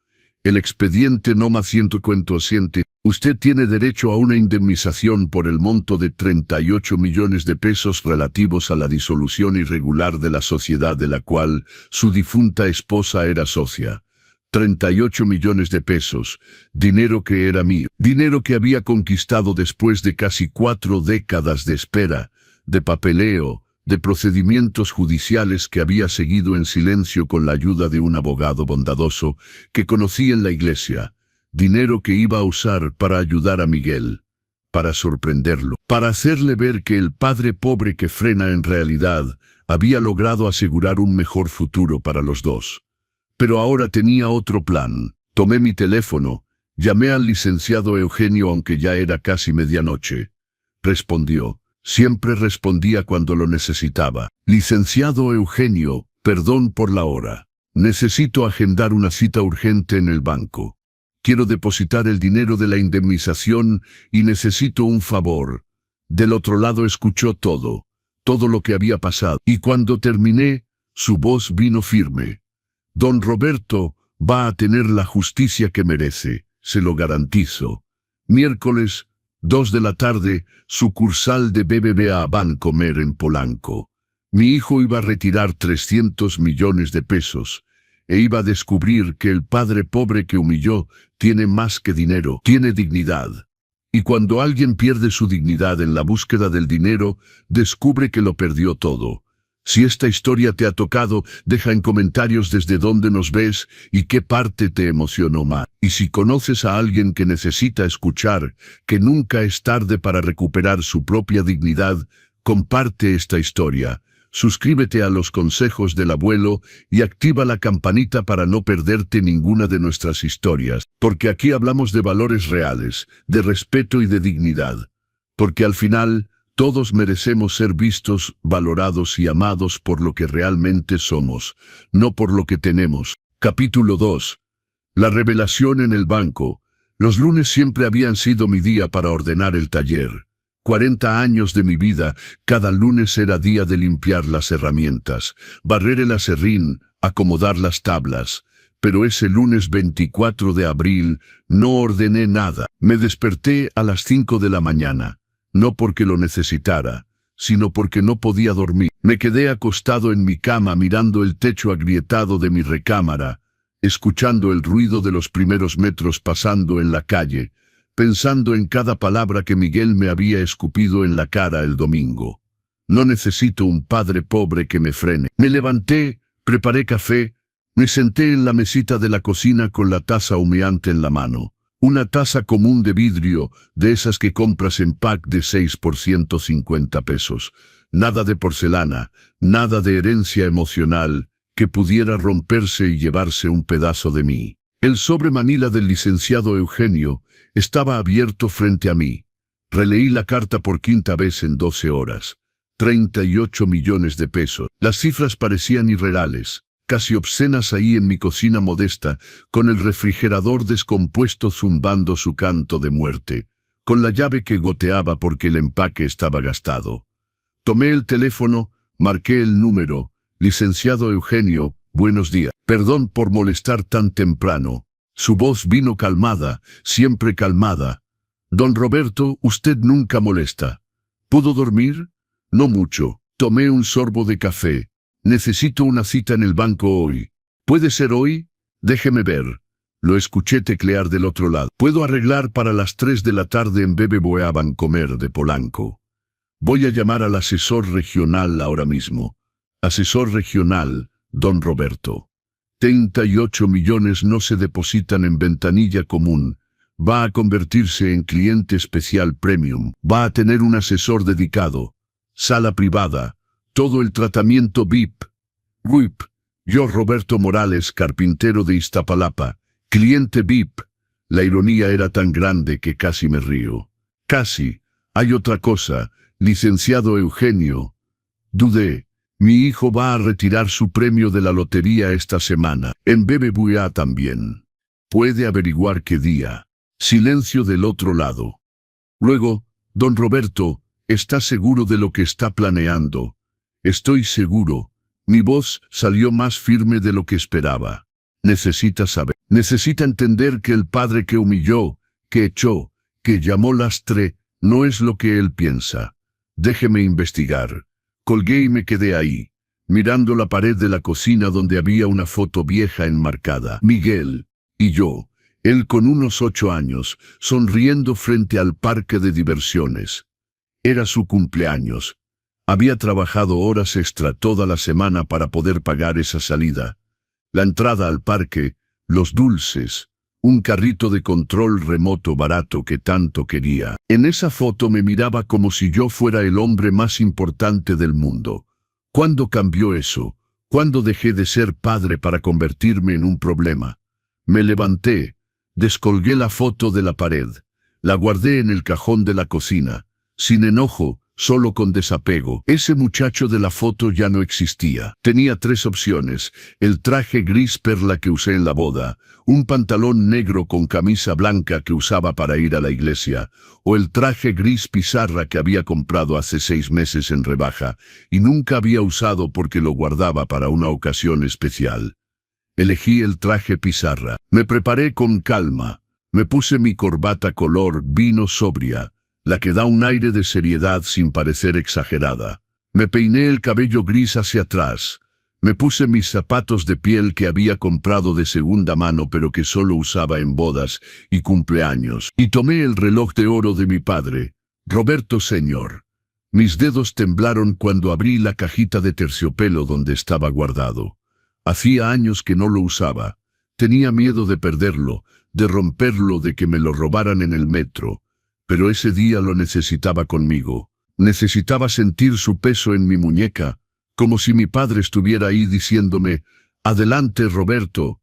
[SPEAKER 1] el expediente NOMA 157, usted tiene derecho a una indemnización por el monto de 38 millones de pesos relativos a la disolución irregular de la sociedad de la cual su difunta esposa era socia. 38 millones de pesos, dinero que era mío, dinero que había conquistado después de casi 4 décadas de espera, de papeleo, de procedimientos judiciales que había seguido en silencio con la ayuda de un abogado bondadoso que conocí en la iglesia, dinero que iba a usar para ayudar a Miguel, para sorprenderlo, para hacerle ver que el padre pobre que frena en realidad había logrado asegurar un mejor futuro para los dos. Pero ahora tenía otro plan. Tomé mi teléfono, llamé al licenciado Eugenio aunque ya era casi medianoche. Respondió. Siempre respondía cuando lo necesitaba. Licenciado Eugenio, perdón por la hora. Necesito agendar una cita urgente en el banco. Quiero depositar el dinero de la indemnización y necesito un favor. Del otro lado escuchó todo lo que había pasado. Y cuando terminé, su voz vino firme. Don Roberto va a tener la justicia que merece, se lo garantizo. Miércoles, 2 de la tarde, sucursal de BBVA Bancomer en Polanco. Mi hijo iba a retirar 300 millones de pesos, e iba a descubrir que el padre pobre que humilló tiene más que dinero, tiene dignidad. Y cuando alguien pierde su dignidad en la búsqueda del dinero, descubre que lo perdió todo. Si esta historia te ha tocado, deja en comentarios desde dónde nos ves y qué parte te emocionó más. Y si conoces a alguien que necesita escuchar que nunca es tarde para recuperar su propia dignidad, comparte esta historia. Suscríbete a los consejos del abuelo y activa la campanita para no perderte ninguna de nuestras historias, porque aquí hablamos de valores reales, de respeto y de dignidad. Porque al final, todos merecemos ser vistos, valorados y amados por lo que realmente somos, no por lo que tenemos. Capítulo 2. La revelación en el banco. Los lunes siempre habían sido mi día para ordenar el taller. 40 años de mi vida, cada lunes era día de limpiar las herramientas, barrer el aserrín, acomodar las tablas. Pero ese lunes 24 de abril no ordené nada. Me desperté a las 5 de la mañana, no porque lo necesitara, sino porque no podía dormir. Me quedé acostado en mi cama mirando el techo agrietado de mi recámara, escuchando el ruido de los primeros metros pasando en la calle, pensando en cada palabra que Miguel me había escupido en la cara el domingo. No necesito un padre pobre que me frene. Me levanté, preparé café, me senté en la mesita de la cocina con la taza humeante en la mano. Una taza común de vidrio, de esas que compras en pack de 6 por 150 pesos. Nada de porcelana, nada de herencia emocional que pudiera romperse y llevarse un pedazo de mí. El sobre manila del licenciado Eugenio estaba abierto frente a mí. Releí la carta por quinta vez en 12 horas. 38 millones de pesos. Las cifras parecían irreales, casi obscenas ahí en mi cocina modesta, con el refrigerador descompuesto zumbando su canto de muerte, con la llave que goteaba porque el empaque estaba gastado. Tomé el teléfono, marqué el número. Licenciado Eugenio, buenos días. Perdón por molestar tan temprano. Su voz vino calmada, siempre calmada. Don Roberto, usted nunca molesta. ¿Pudo dormir? No mucho. Tomé un sorbo de café. Necesito una cita en el banco hoy. ¿Puede ser hoy? Déjeme ver. Lo escuché teclear del otro lado. Puedo arreglar para las 3 de la tarde en BBVA Bancomer de Polanco. Voy a llamar al asesor regional ahora mismo. Asesor regional, don Roberto. 38 millones no se depositan en ventanilla común. Va a convertirse en cliente especial premium. Va a tener un asesor dedicado. Sala privada. Todo el tratamiento VIP. VIP. Yo, Roberto Morales, carpintero de Iztapalapa. Cliente VIP. La ironía era tan grande que casi me río. Casi. Hay otra cosa. Licenciado Eugenio. Dudé. Mi hijo va a retirar su premio de la lotería esta semana. En BBVA también. ¿Puede averiguar qué día? Silencio del otro lado. Luego, don Roberto, ¿está seguro de lo que está planeando? Estoy seguro. Mi voz salió más firme de lo que esperaba. Necesita saber. Necesita entender que el padre que humilló, que echó, que llamó lastre, no es lo que él piensa. Déjeme investigar. Colgué y me quedé ahí, mirando la pared de la cocina donde había una foto vieja enmarcada. Miguel y yo, él con unos 8 años, sonriendo frente al parque de diversiones. Era su cumpleaños. Había trabajado horas extra toda la semana para poder pagar esa salida. La entrada al parque, los dulces, un carrito de control remoto barato que tanto quería. En esa foto me miraba como si yo fuera el hombre más importante del mundo. ¿Cuándo cambió eso? ¿Cuándo dejé de ser padre para convertirme en un problema? Me levanté, descolgué la foto de la pared, la guardé en el cajón de la cocina, sin enojo, solo con desapego. Ese muchacho de la foto ya no existía. Tenía 3 opciones: el traje gris perla que usé en la boda, un pantalón negro con camisa blanca que usaba para ir a la iglesia, o el traje gris pizarra que había comprado hace 6 meses en rebaja, y nunca había usado porque lo guardaba para una ocasión especial. Elegí el traje pizarra. Me preparé con calma. Me puse mi corbata color vino sobria, la que da un aire de seriedad sin parecer exagerada. Me peiné el cabello gris hacia atrás. Me puse mis zapatos de piel que había comprado de segunda mano pero que solo usaba en bodas y cumpleaños. Y tomé el reloj de oro de mi padre, Roberto Señor. Mis dedos temblaron cuando abrí la cajita de terciopelo donde estaba guardado. Hacía años que no lo usaba. Tenía miedo de perderlo, de romperlo, de que me lo robaran en el metro. Pero ese día lo necesitaba conmigo. Necesitaba sentir su peso en mi muñeca, como si mi padre estuviera ahí diciéndome: «Adelante, Roberto,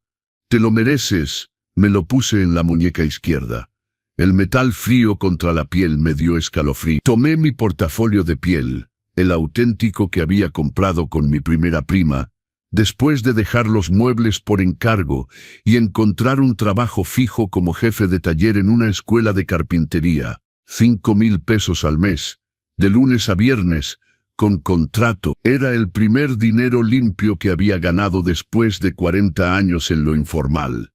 [SPEAKER 1] te lo mereces». Me lo puse en la muñeca izquierda. El metal frío contra la piel me dio escalofrío. Tomé mi portafolio de piel, el auténtico que había comprado con mi primera prima, después de dejar los muebles por encargo y encontrar un trabajo fijo como jefe de taller en una escuela de carpintería. 5,000 pesos al mes, de lunes a viernes, con contrato. Era el primer dinero limpio que había ganado después de 40 años en lo informal.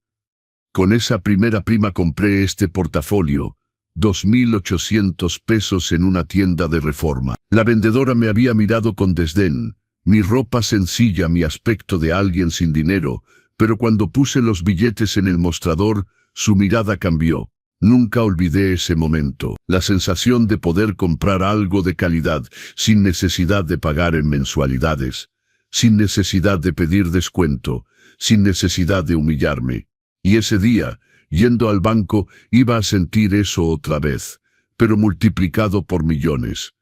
[SPEAKER 1] Con esa primera prima compré este portafolio, 2,800 pesos en una tienda de Reforma. La vendedora me había mirado con desdén, mi ropa sencilla, mi aspecto de alguien sin dinero, pero cuando puse los billetes en el mostrador, su mirada cambió. Nunca olvidé ese momento, la sensación de poder comprar algo de calidad, sin necesidad de pagar en mensualidades, sin necesidad de pedir descuento, sin necesidad de humillarme. Y ese día, yendo al banco, iba a sentir eso otra vez, pero multiplicado por millones.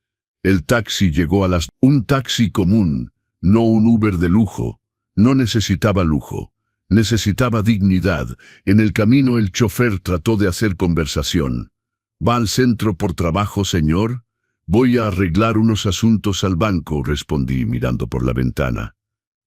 [SPEAKER 1] El taxi llegó a las... Un taxi común, no un Uber de lujo. No necesitaba lujo. Necesitaba dignidad. En el camino el chofer trató de hacer conversación. ¿Va al centro por trabajo, señor? Voy a arreglar unos asuntos al banco, respondí mirando por la ventana.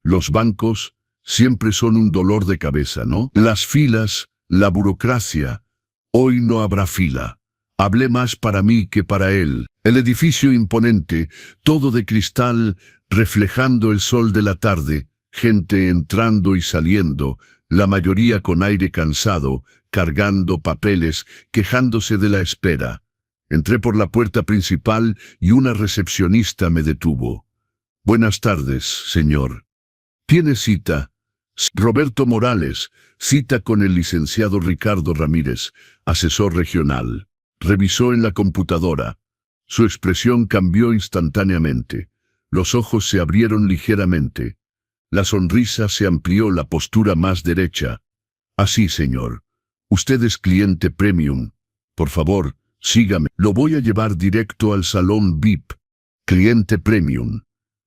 [SPEAKER 1] Los bancos siempre son un dolor de cabeza, ¿no? Las filas, la burocracia. Hoy no habrá fila. Hablé más para mí que para él. El edificio imponente, todo de cristal, reflejando el sol de la tarde, gente entrando y saliendo, la mayoría con aire cansado, cargando papeles, quejándose de la espera. Entré por la puerta principal y una recepcionista me detuvo. Buenas tardes, señor. ¿Tiene cita? Roberto Morales, cita con el licenciado Ricardo Ramírez, asesor regional. Revisó en la computadora. Su expresión cambió instantáneamente. Los ojos se abrieron ligeramente. La sonrisa se amplió, la postura más derecha. Así, señor. Usted es cliente premium. Por favor, sígame. Lo voy a llevar directo al salón VIP. Cliente premium.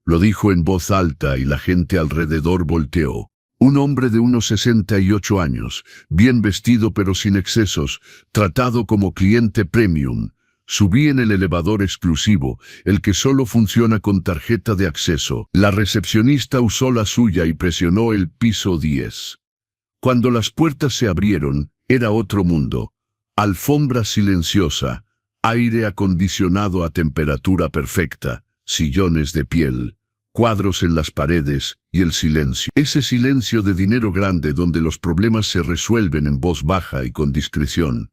[SPEAKER 1] Lo dijo en voz alta y la gente alrededor volteó. Un hombre de unos 68 años, bien vestido pero sin excesos, tratado como cliente premium. Subí en el elevador exclusivo, el que solo funciona con tarjeta de acceso. La recepcionista usó la suya y presionó el piso 10. Cuando las puertas se abrieron, era otro mundo. Alfombra silenciosa, aire acondicionado a temperatura perfecta, sillones de piel, cuadros en las paredes y el silencio. Ese silencio de dinero grande donde los problemas se resuelven en voz baja y con discreción.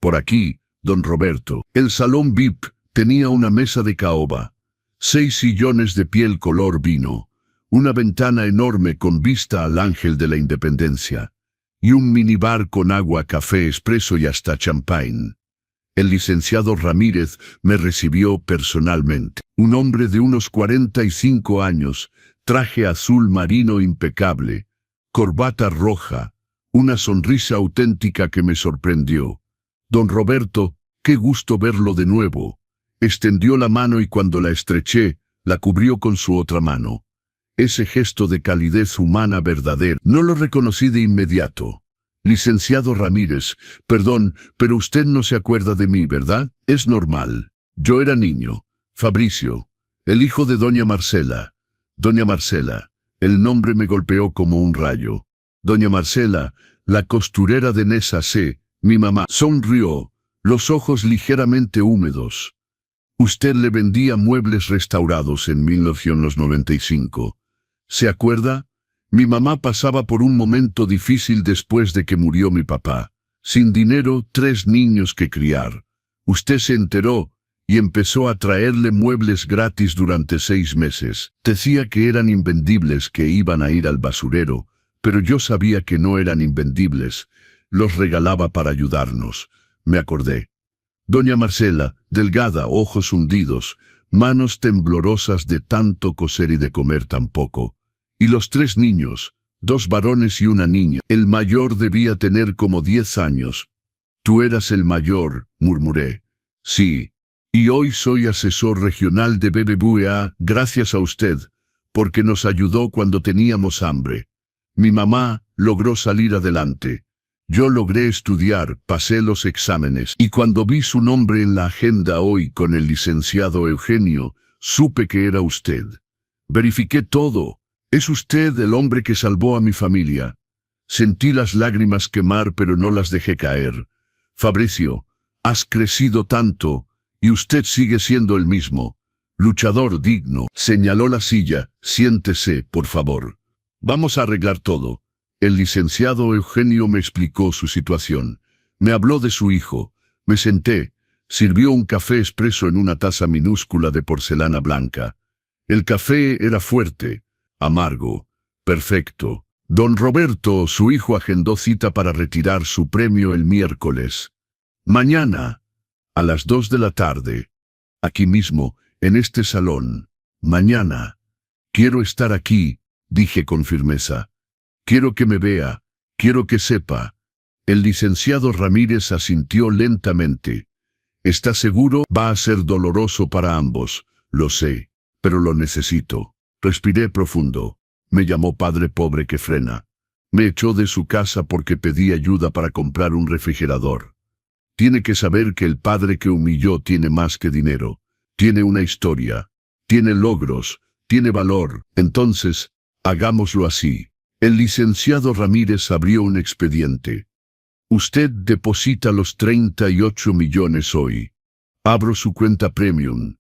[SPEAKER 1] Por aquí, don Roberto. El salón VIP tenía una mesa de caoba, 6 sillones de piel color vino, una ventana enorme con vista al Ángel de la Independencia, y un minibar con agua, café, espresso y hasta champagne. El licenciado Ramírez me recibió personalmente. Un hombre de unos 45 años, traje azul marino impecable, corbata roja, una sonrisa auténtica que me sorprendió. Don Roberto, qué gusto verlo de nuevo. Extendió la mano y cuando la estreché, la cubrió con su otra mano. Ese gesto de calidez humana verdadera. No lo reconocí de inmediato. Licenciado Ramírez, perdón, pero usted no se acuerda de mí, ¿verdad? Es normal. Yo era niño. Fabricio, el hijo de doña Marcela. Doña Marcela, el nombre me golpeó como un rayo. Doña Marcela, la costurera de Nesa C., mi mamá. Sonrió, los ojos ligeramente húmedos. Usted le vendía muebles restaurados en 1995. ¿Se acuerda? Mi mamá pasaba por un momento difícil después de que murió mi papá. Sin dinero, 3 niños que criar. Usted se enteró y empezó a traerle muebles gratis durante 6 meses. Decía que eran invendibles, que iban a ir al basurero, pero yo sabía que no eran invendibles. Los regalaba para ayudarnos. Me acordé. Doña Marcela, delgada, ojos hundidos, manos temblorosas de tanto coser y de comer tan poco. Y los 3 niños, 2 varones y una niña. El mayor debía tener como 10 años. Tú eras el mayor, murmuré. Sí. Y hoy soy asesor regional de BBVA, gracias a usted, porque nos ayudó cuando teníamos hambre. Mi mamá logró salir adelante. Yo logré estudiar, pasé los exámenes, y cuando vi su nombre en la agenda hoy con el licenciado Eugenio, supe que era usted. Verifiqué todo. Es usted el hombre que salvó a mi familia. Sentí las lágrimas quemar, pero no las dejé caer. Fabricio, has crecido tanto, y usted sigue siendo el mismo. Luchador digno. Señaló la silla. Siéntese, por favor. Vamos a arreglar todo. El licenciado Eugenio me explicó su situación. Me habló de su hijo. Me senté. Sirvió un café expreso en una taza minúscula de porcelana blanca. El café era fuerte, amargo, perfecto. Don Roberto, su hijo, agendó cita para retirar su premio el miércoles. Mañana, a las 2 de la tarde. Aquí mismo, en este salón. Mañana. Quiero estar aquí, dije con firmeza. Quiero que me vea, quiero que sepa. El licenciado Ramírez asintió lentamente. ¿Está seguro? Va a ser doloroso para ambos, lo sé, pero lo necesito. Respiré profundo. Me llamó padre pobre que frena. Me echó de su casa porque pedí ayuda para comprar un refrigerador. Tiene que saber que el padre que humilló tiene más que dinero. Tiene una historia. Tiene logros. Tiene valor. Entonces, hagámoslo así. El licenciado Ramírez abrió un expediente. Usted deposita los 38 millones hoy. Abro su cuenta premium.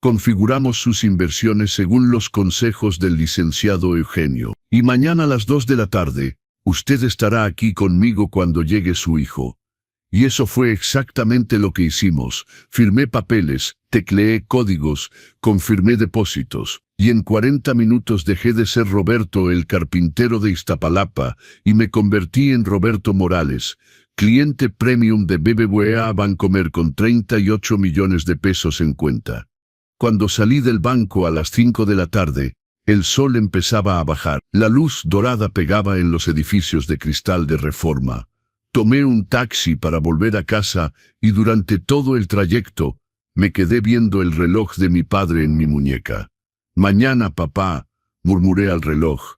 [SPEAKER 1] Configuramos sus inversiones según los consejos del licenciado Eugenio. Y mañana a las 2 de la tarde, usted estará aquí conmigo cuando llegue su hijo. Y eso fue exactamente lo que hicimos. Firmé papeles, tecleé códigos, confirmé depósitos. Y en 40 minutos dejé de ser Roberto el carpintero de Iztapalapa y me convertí en Roberto Morales, cliente premium de BBVA Bancomer con 38 millones de pesos en cuenta. Cuando salí del banco a las 5 de la tarde, el sol empezaba a bajar. La luz dorada pegaba en los edificios de cristal de Reforma. Tomé un taxi para volver a casa y durante todo el trayecto me quedé viendo el reloj de mi padre en mi muñeca. Mañana, papá, murmuré al reloj.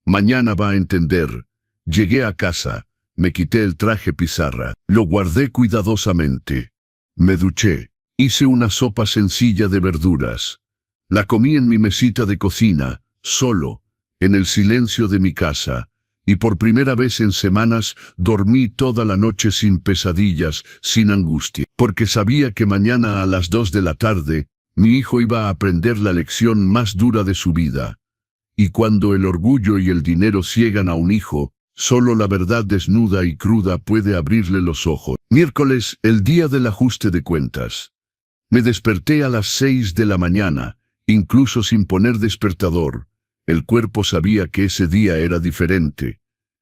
[SPEAKER 1] Mañana va a entender. Llegué a casa, me quité el traje pizarra, lo guardé cuidadosamente. Me duché, hice una sopa sencilla de verduras. La comí en mi mesita de cocina, solo, en el silencio de mi casa, y por primera vez en semanas dormí toda la noche sin pesadillas, sin angustia, porque sabía que mañana a las 2 de la tarde, mi hijo iba a aprender la lección más dura de su vida. Y cuando el orgullo y el dinero ciegan a un hijo, solo la verdad desnuda y cruda puede abrirle los ojos. Miércoles, el día del ajuste de cuentas. Me desperté a las 6 de la mañana, incluso sin poner despertador. El cuerpo sabía que ese día era diferente.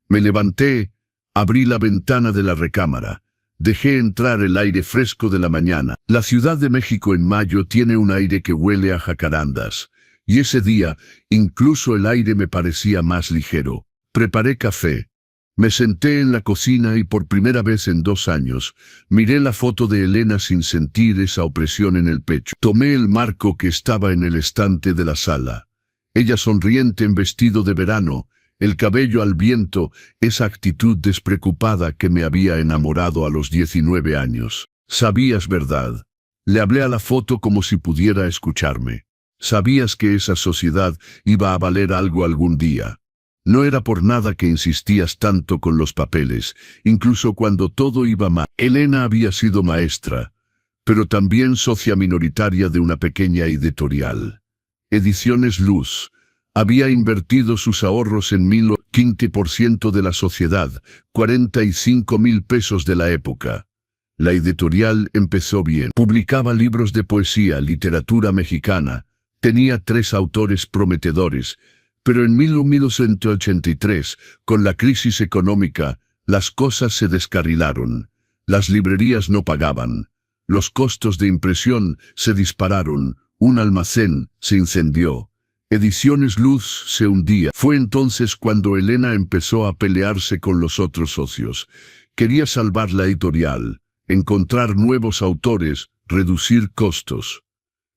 [SPEAKER 1] Me levanté, abrí la ventana de la recámara. Dejé entrar el aire fresco de la mañana. La Ciudad de México en mayo tiene un aire que huele a jacarandas. Y ese día, incluso el aire me parecía más ligero. Preparé café. Me senté en la cocina y por primera vez en 2 años, miré la foto de Elena sin sentir esa opresión en el pecho. Tomé el marco que estaba en el estante de la sala. Ella sonriente en vestido de verano, el cabello al viento, esa actitud despreocupada que me había enamorado a los 19 años. Sabías verdad. Le hablé a la foto como si pudiera escucharme. Sabías que esa sociedad iba a valer algo algún día. No era por nada que insistías tanto con los papeles, incluso cuando todo iba mal. Elena había sido maestra, pero también socia minoritaria de una pequeña editorial. Ediciones Luz. Había invertido sus ahorros en 15% de la sociedad, 45,000 pesos de la época. La editorial empezó bien. Publicaba libros de poesía, literatura mexicana. Tenía 3 autores prometedores. Pero en 1983, con la crisis económica, las cosas se descarrilaron. Las librerías no pagaban. Los costos de impresión se dispararon. Un almacén se incendió. Ediciones Luz se hundía. Fue entonces cuando Elena empezó a pelearse con los otros socios. Quería salvar la editorial, encontrar nuevos autores, reducir costos.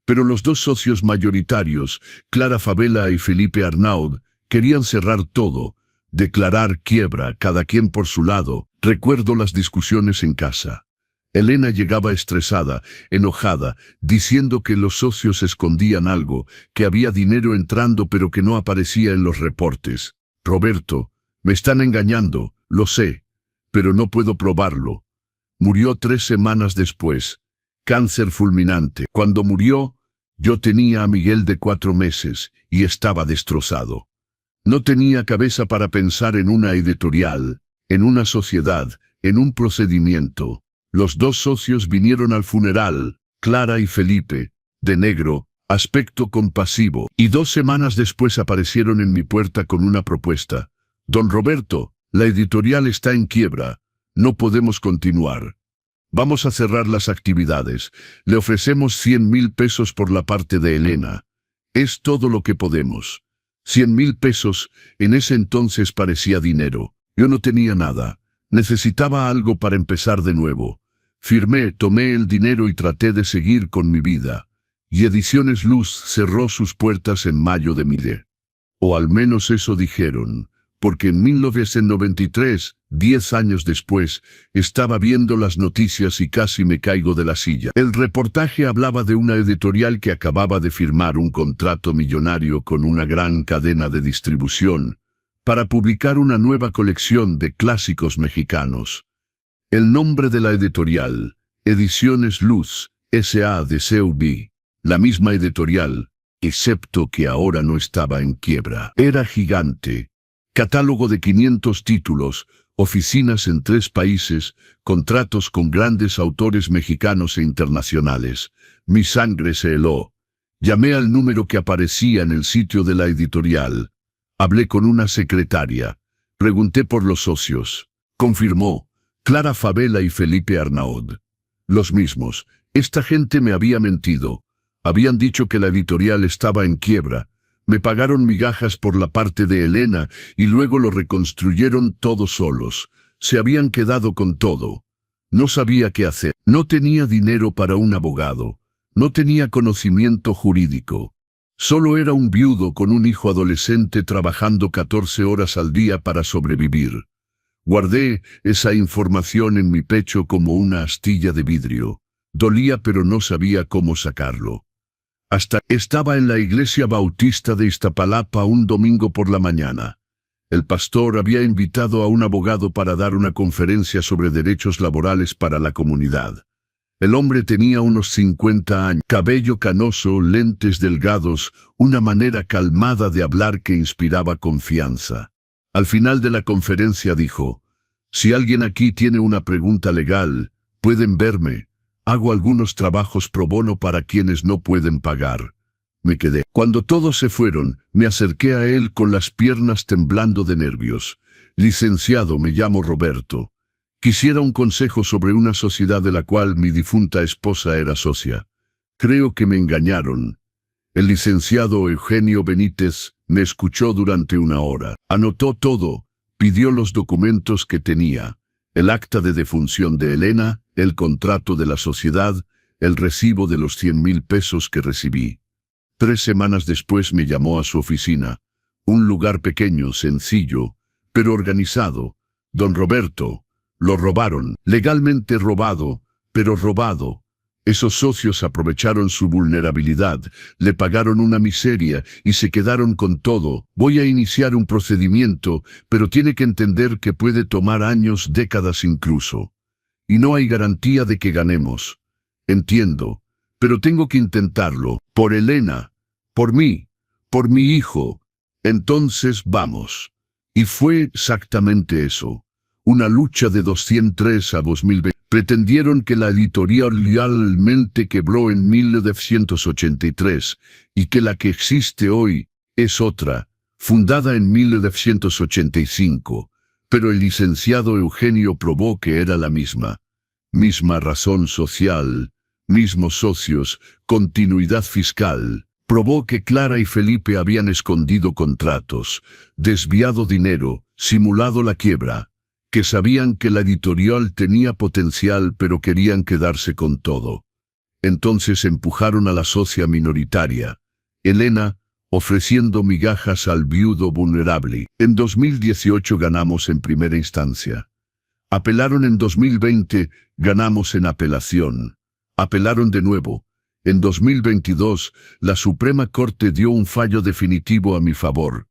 [SPEAKER 1] Pero los 2 socios mayoritarios, Clara Favela y Felipe Arnaud, querían cerrar todo, Declarar quiebra, cada quien por su lado. Recuerdo las discusiones en casa. Elena llegaba estresada, enojada, diciendo que los socios escondían algo, que había dinero entrando pero que no aparecía en los reportes. Roberto, me están engañando, lo sé, pero no puedo probarlo. Murió 3 semanas después. Cáncer fulminante. Cuando murió, yo tenía a Miguel de 4 meses y estaba destrozado. No tenía cabeza para pensar en una editorial, en una sociedad, en un procedimiento. Los 2 socios vinieron al funeral, Clara y Felipe, de negro, aspecto compasivo, y 2 semanas después aparecieron en mi puerta con una propuesta. Don Roberto, la editorial está en quiebra, no podemos continuar. Vamos a cerrar las actividades, le ofrecemos 100,000 pesos por la parte de Elena. Es todo lo que podemos. 100,000 pesos, en ese entonces parecía dinero. Yo no tenía nada, necesitaba algo para empezar de nuevo. Firmé, tomé el dinero y traté de seguir con mi vida. Y Ediciones Luz cerró sus puertas en mayo de mi vida. O al menos eso dijeron, porque en 1993, 10 años después, estaba viendo las noticias y casi me caigo de la silla. El reportaje hablaba de una editorial que acababa de firmar un contrato millonario con una gran cadena de distribución para publicar una nueva colección de clásicos mexicanos. El nombre de la editorial, Ediciones Luz, S.A. de CUB, la misma editorial, excepto que ahora no estaba en quiebra. Era gigante. Catálogo de 500 títulos, oficinas en 3 países, contratos con grandes autores mexicanos e internacionales. Mi sangre se heló. Llamé al número que aparecía en el sitio de la editorial. Hablé con una secretaria. Pregunté por los socios. Confirmó. Clara Favela y Felipe Arnaud. Los mismos. Esta gente me había mentido. Habían dicho que la editorial estaba en quiebra. Me pagaron migajas por la parte de Elena y luego lo reconstruyeron todos solos. Se habían quedado con todo. No sabía qué hacer. No tenía dinero para un abogado. No tenía conocimiento jurídico. Solo era un viudo con un hijo adolescente trabajando 14 horas al día para sobrevivir. Guardé esa información en mi pecho como una astilla de vidrio. Dolía pero no sabía cómo sacarlo. Hasta estaba en la iglesia bautista de Iztapalapa un domingo por la mañana. El pastor había invitado a un abogado para dar una conferencia sobre derechos laborales para la comunidad. El hombre tenía unos 50 años, cabello canoso, lentes delgados, una manera calmada de hablar que inspiraba confianza. Al final de la conferencia dijo, «Si alguien aquí tiene una pregunta legal, pueden verme. Hago algunos trabajos pro bono para quienes no pueden pagar». Me quedé. Cuando todos se fueron, me acerqué a él con las piernas temblando de nervios. «Licenciado, me llamo Roberto. Quisiera un consejo sobre una sociedad de la cual mi difunta esposa era socia. Creo que me engañaron». El licenciado Eugenio Benítez me escuchó durante 1 hora. Anotó todo, pidió los documentos que tenía, el acta de defunción de Elena, el contrato de la sociedad, el recibo de los 100,000 pesos que recibí. 3 semanas después me llamó a su oficina, un lugar pequeño, sencillo, pero organizado. «Don Roberto, lo robaron, legalmente robado, pero robado. Esos socios aprovecharon su vulnerabilidad, le pagaron una miseria y se quedaron con todo. Voy a iniciar un procedimiento, pero tiene que entender que puede tomar años, décadas incluso. Y no hay garantía de que ganemos. Entiendo, pero tengo que intentarlo, por Elena, por mí, por mi hijo. Entonces vamos». Y fue exactamente eso. Una lucha de 2003 a 2020. Pretendieron que la editorial realmente quebró en 1983 y que la que existe hoy es otra, fundada en 1985, pero el licenciado Eugenio probó que era la misma. Misma razón social, mismos socios, continuidad fiscal. Probó que Clara y Felipe habían escondido contratos, desviado dinero, simulado la quiebra, que sabían que la editorial tenía potencial pero querían quedarse con todo. Entonces empujaron a la socia minoritaria, Elena, ofreciendo migajas al viudo vulnerable. En 2018 ganamos en primera instancia. Apelaron en 2020, ganamos en apelación. Apelaron de nuevo. En 2022, la Suprema Corte dio un fallo definitivo a mi favor.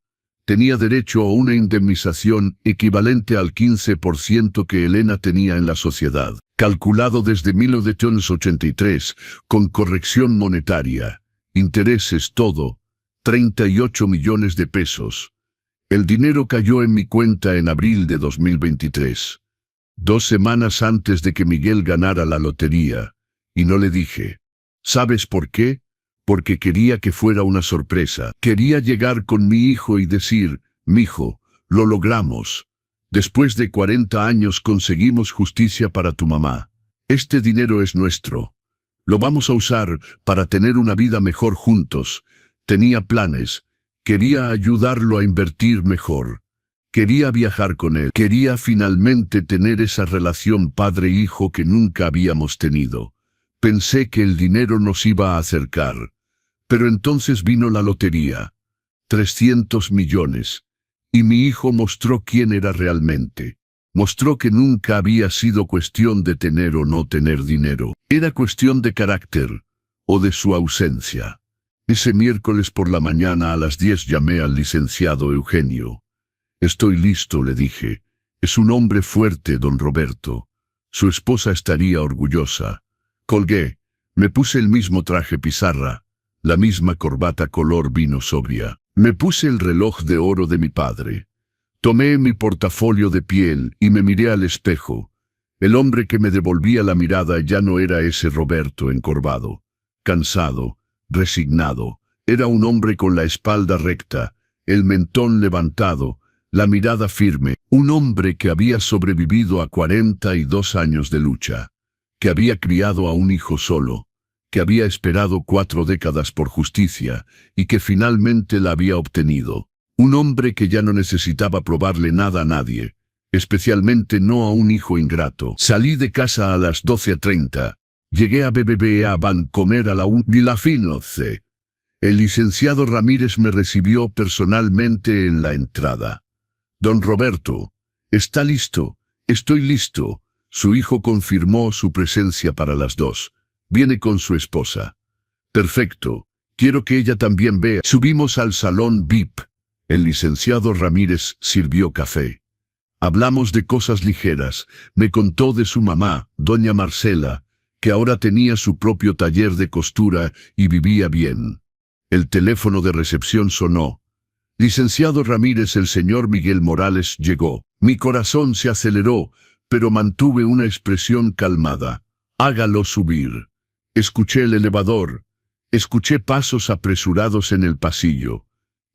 [SPEAKER 1] Tenía derecho a una indemnización equivalente al 15% que Elena tenía en la sociedad, calculado desde 1983, con corrección monetaria, intereses todo, 38 millones de pesos. El dinero cayó en mi cuenta en abril de 2023. 2 semanas antes de que Miguel ganara la lotería, y no le dije. ¿Sabes por qué? Porque quería que fuera una sorpresa. Quería llegar con mi hijo y decir, mijo, lo logramos. Después de 40 años conseguimos justicia para tu mamá. Este dinero es nuestro. Lo vamos a usar para tener una vida mejor juntos. Tenía planes. Quería ayudarlo a invertir mejor. Quería viajar con él. Quería finalmente tener esa relación padre-hijo que nunca habíamos tenido. Pensé que el dinero nos iba a acercar. Pero entonces vino la lotería. 300 millones. Y mi hijo mostró quién era realmente. Mostró que nunca había sido cuestión de tener o no tener dinero. Era cuestión de carácter, o de su ausencia. Ese miércoles por la mañana a las 10 llamé al licenciado Eugenio. Estoy listo, le dije. Es un hombre fuerte, don Roberto. Su esposa estaría orgullosa. Colgué. Me puse el mismo traje pizarra, la misma corbata color vino sobria. Me puse el reloj de oro de mi padre. Tomé mi portafolio de piel y me miré al espejo. El hombre que me devolvía la mirada ya no era ese Roberto encorvado, cansado, resignado. Era un hombre con la espalda recta, el mentón levantado, la mirada firme. Un hombre que había sobrevivido a 42 años de lucha, que había criado a un hijo solo, que había esperado 4 décadas por justicia y que finalmente la había obtenido. Un hombre que ya no necesitaba probarle nada a nadie, especialmente no a un hijo ingrato. Salí de casa a las 12:30. Llegué a BBVA Bancomer a la 1:15. El licenciado Ramírez me recibió personalmente en la entrada. Don Roberto, ¿está listo? Estoy listo. Su hijo confirmó su presencia para las 2. Viene con su esposa. Perfecto. Quiero que ella también vea. Subimos al salón VIP. El licenciado Ramírez sirvió café. Hablamos de cosas ligeras. Me contó de su mamá, doña Marcela, que ahora tenía su propio taller de costura y vivía bien. El teléfono de recepción sonó. Licenciado Ramírez, el señor Miguel Morales llegó. Mi corazón se aceleró, pero mantuve una expresión calmada. Hágalo subir. Escuché el elevador. Escuché pasos apresurados en el pasillo.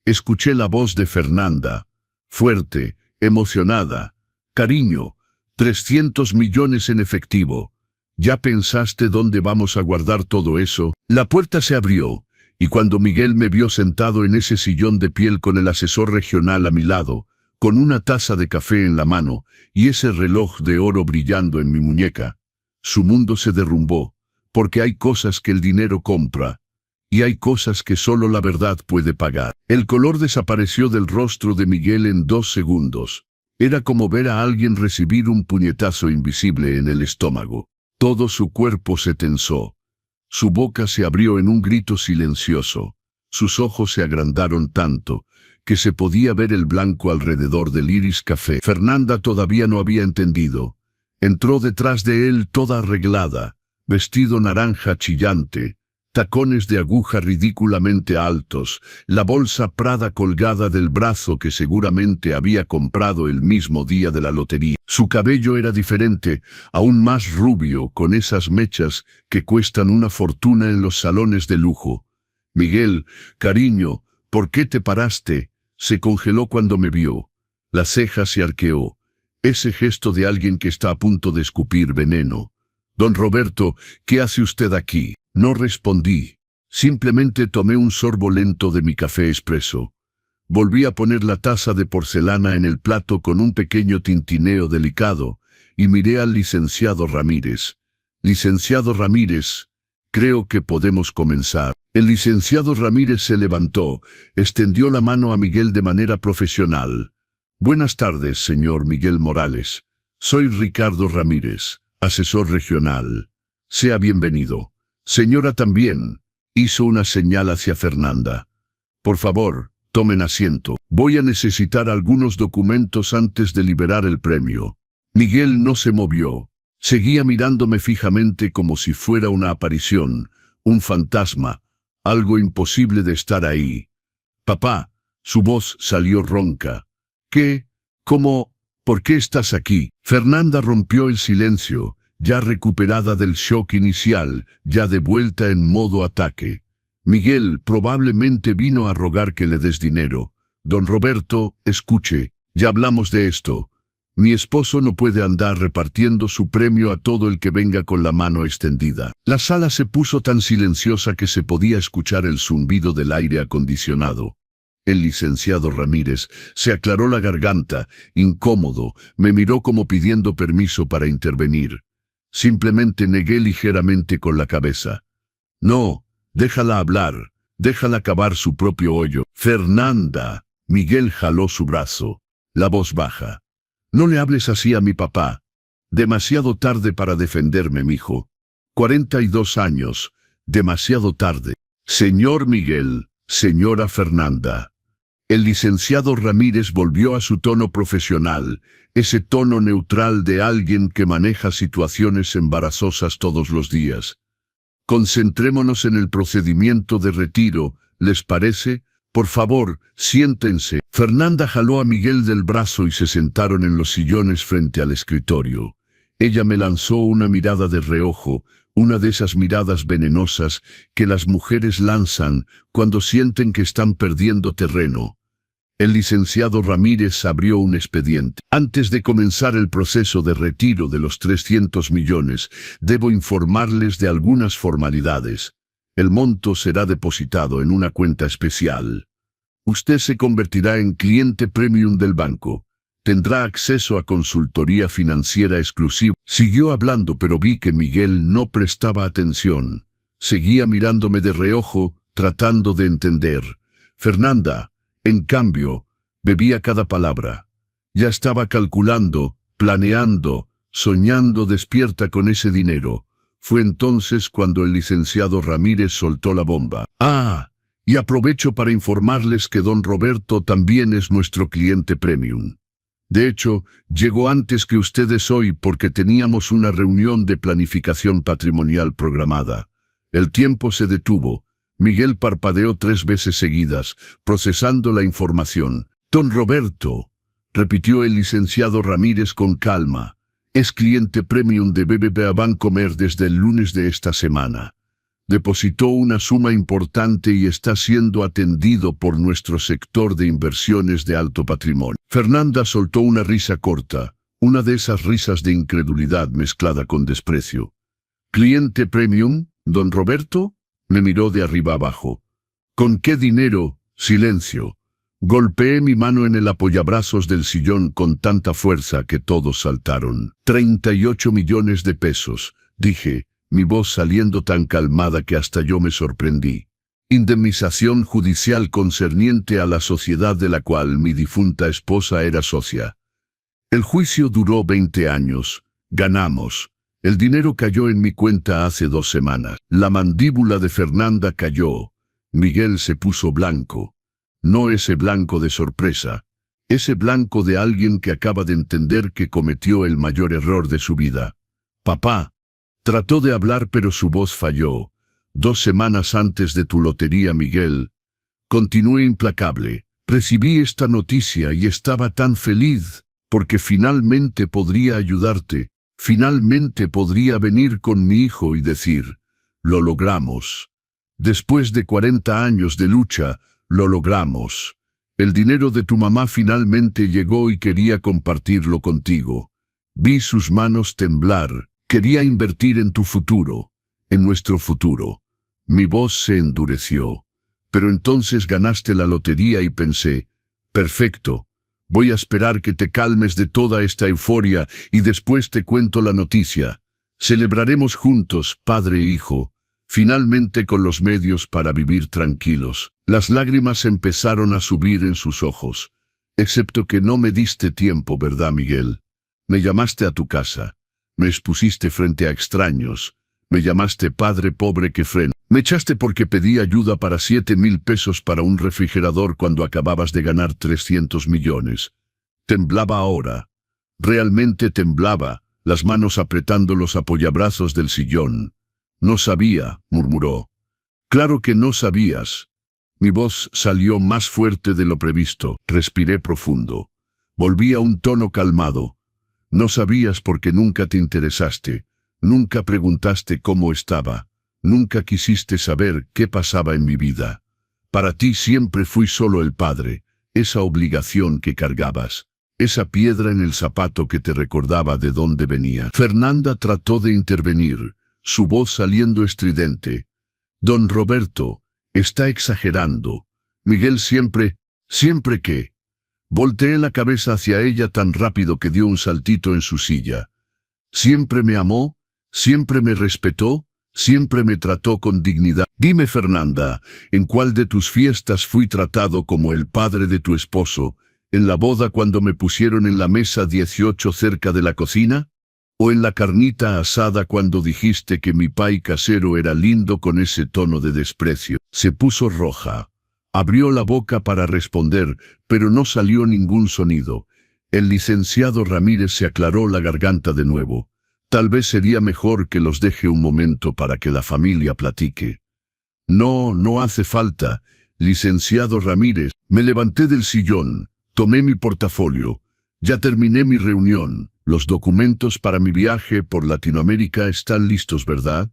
[SPEAKER 1] Escuché la voz de Fernanda, fuerte, emocionada. Cariño, 300 millones en efectivo. ¿Ya pensaste dónde vamos a guardar todo eso? La puerta se abrió, y cuando Miguel me vio sentado en ese sillón de piel con el asesor regional a mi lado, con una taza de café en la mano y ese reloj de oro brillando en mi muñeca, su mundo se derrumbó, porque hay cosas que el dinero compra, y hay cosas que solo la verdad puede pagar. El color desapareció del rostro de Miguel en 2 segundos. Era como ver a alguien recibir un puñetazo invisible en el estómago. Todo su cuerpo se tensó. Su boca se abrió en un grito silencioso. Sus ojos se agrandaron tanto que se podía ver el blanco alrededor del iris café. Fernanda todavía no había entendido. Entró detrás de él toda arreglada, vestido naranja chillante, tacones de aguja ridículamente altos, la bolsa Prada colgada del brazo que seguramente había comprado el mismo día de la lotería. Su cabello era diferente, aún más rubio, con esas mechas que cuestan una fortuna en los salones de lujo. Miguel, cariño, ¿por qué te paraste? Se congeló cuando me vio. La ceja se arqueó. Ese gesto de alguien que está a punto de escupir veneno. Don Roberto, ¿qué hace usted aquí? No respondí. Simplemente tomé un sorbo lento de mi café expreso. Volví a poner la taza de porcelana en el plato con un pequeño tintineo delicado y miré al licenciado Ramírez. Licenciado Ramírez, creo que podemos comenzar. El licenciado Ramírez se levantó, extendió la mano a Miguel de manera profesional. Buenas tardes, señor Miguel Morales. Soy Ricardo Ramírez, asesor regional. Sea bienvenido. Señora también, hizo una señal hacia Fernanda. Por favor, tomen asiento. Voy a necesitar algunos documentos antes de liberar el premio. Miguel no se movió. Seguía mirándome fijamente como si fuera una aparición, un fantasma, algo imposible de estar ahí. Papá, su voz salió ronca. ¿Qué? ¿Cómo? ¿Por qué estás aquí? Fernanda rompió el silencio, ya recuperada del shock inicial, ya de vuelta en modo ataque. Miguel probablemente vino a rogar que le des dinero. Don Roberto, escuche, ya hablamos de esto. Mi esposo no puede andar repartiendo su premio a todo el que venga con la mano extendida. La sala se puso tan silenciosa que se podía escuchar el zumbido del aire acondicionado. El licenciado Ramírez se aclaró la garganta, incómodo, me miró como pidiendo permiso para intervenir. Simplemente negué ligeramente con la cabeza. No, déjala hablar, déjala acabar su propio hoyo. Fernanda, Miguel jaló su brazo, la voz baja. No le hables así a mi papá. Demasiado tarde para defenderme, mijo. 42 años, demasiado tarde. Señor Miguel, señora Fernanda. El licenciado Ramírez volvió a su tono profesional, ese tono neutral de alguien que maneja situaciones embarazosas todos los días. Concentrémonos en el procedimiento de retiro, ¿les parece? Por favor, siéntense. Fernanda jaló a Miguel del brazo y se sentaron en los sillones frente al escritorio. Ella me lanzó una mirada de reojo, una de esas miradas venenosas que las mujeres lanzan cuando sienten que están perdiendo terreno. El licenciado Ramírez abrió un expediente. Antes de comenzar el proceso de retiro de los 300 millones, debo informarles de algunas formalidades. El monto será depositado en una cuenta especial. Usted se convertirá en cliente premium del banco. Tendrá acceso a consultoría financiera exclusiva. Siguió hablando, pero vi que Miguel no prestaba atención. Seguía mirándome de reojo, tratando de entender. Fernanda, en cambio, bebía cada palabra. Ya estaba calculando, planeando, soñando despierta con ese dinero. Fue entonces cuando el licenciado Ramírez soltó la bomba. Y aprovecho para informarles que don Roberto también es nuestro cliente premium. De hecho, llegó antes que ustedes hoy porque teníamos una reunión de planificación patrimonial programada. El tiempo se detuvo. Miguel parpadeó 3 veces seguidas, procesando la información. Don Roberto, repitió el licenciado Ramírez con calma, es cliente premium de BBVA Bancomer desde el lunes de esta semana. Depositó una suma importante y está siendo atendido por nuestro sector de inversiones de alto patrimonio. Fernanda soltó una risa corta, una de esas risas de incredulidad mezclada con desprecio. ¿Cliente premium, don Roberto? Me miró de arriba abajo. ¿Con qué dinero? Silencio. Golpeé mi mano en el apoyabrazos del sillón con tanta fuerza que todos saltaron. 38 millones de pesos, dije, mi voz saliendo tan calmada que hasta yo me sorprendí. Indemnización judicial concerniente a la sociedad de la cual mi difunta esposa era socia. El juicio duró 20 años. Ganamos. El dinero cayó en mi cuenta hace 2 semanas. La mandíbula de Fernanda cayó. Miguel se puso blanco. No ese blanco de sorpresa. Ese blanco de alguien que acaba de entender que cometió el mayor error de su vida. Papá. Trató de hablar pero su voz falló. 2 semanas antes de tu lotería, Miguel. Continué implacable. Recibí esta noticia y estaba tan feliz, porque finalmente podría ayudarte. Finalmente podría venir con mi hijo y decir, lo logramos. Después de 40 años de lucha, lo logramos. El dinero de tu mamá finalmente llegó y quería compartirlo contigo. Vi sus manos temblar. Quería invertir en tu futuro, en nuestro futuro. Mi voz se endureció. Pero entonces ganaste la lotería y pensé, perfecto. Voy a esperar que te calmes de toda esta euforia y después te cuento la noticia. Celebraremos juntos, padre e hijo. finalmente con los medios para vivir tranquilos. Las lágrimas empezaron a subir en sus ojos. Excepto que no me diste tiempo, ¿verdad, Miguel? Me llamaste a tu casa. Me expusiste frente a extraños. Me llamaste padre pobre que frena. Me echaste porque pedí ayuda para 7,000 pesos para un refrigerador cuando acababas de ganar 300 millones. Temblaba ahora. Realmente temblaba, las manos apretando los apoyabrazos del sillón. No sabía, murmuró. Claro que no sabías. Mi voz salió más fuerte de lo previsto. Respiré profundo. Volví a un tono calmado. No sabías porque nunca te interesaste. Nunca preguntaste cómo estaba. Nunca quisiste saber qué pasaba en mi vida. Para ti siempre fui solo el padre, esa obligación que cargabas, esa piedra en el zapato que te recordaba de dónde venía. Fernanda trató de intervenir, su voz saliendo estridente. Don Roberto, está exagerando. Miguel ¿Siempre qué? Volteé la cabeza hacia ella tan rápido que dio un saltito en su silla. ¿Siempre me amó? ¿Siempre me respetó? ¿Siempre me trató con dignidad? Dime, Fernanda, ¿en cuál de tus fiestas fui tratado como el padre de tu esposo? ¿En la boda cuando me pusieron en la mesa 18 cerca de la cocina? ¿O en la carnita asada cuando dijiste que mi pai casero era lindo con ese tono de desprecio? Se puso roja. Abrió la boca para responder, pero no salió ningún sonido. El licenciado Ramírez se aclaró la garganta de nuevo. Tal vez sería mejor que los deje un momento para que la familia platique. No hace falta, licenciado Ramírez. Me levanté del sillón, tomé mi portafolio. Ya terminé mi reunión. Los documentos para mi viaje por Latinoamérica están listos, ¿verdad?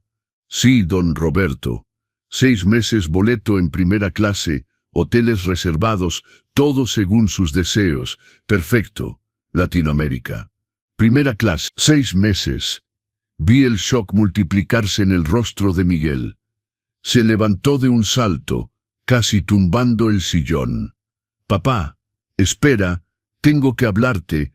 [SPEAKER 1] Sí, don Roberto. 6 meses boleto en primera clase, hoteles reservados, todo según sus deseos. Perfecto. Latinoamérica. Primera clase. 6 meses. Vi el shock multiplicarse en el rostro de Miguel. Se levantó de un salto, casi tumbando el sillón. Papá, espera, tengo que hablarte.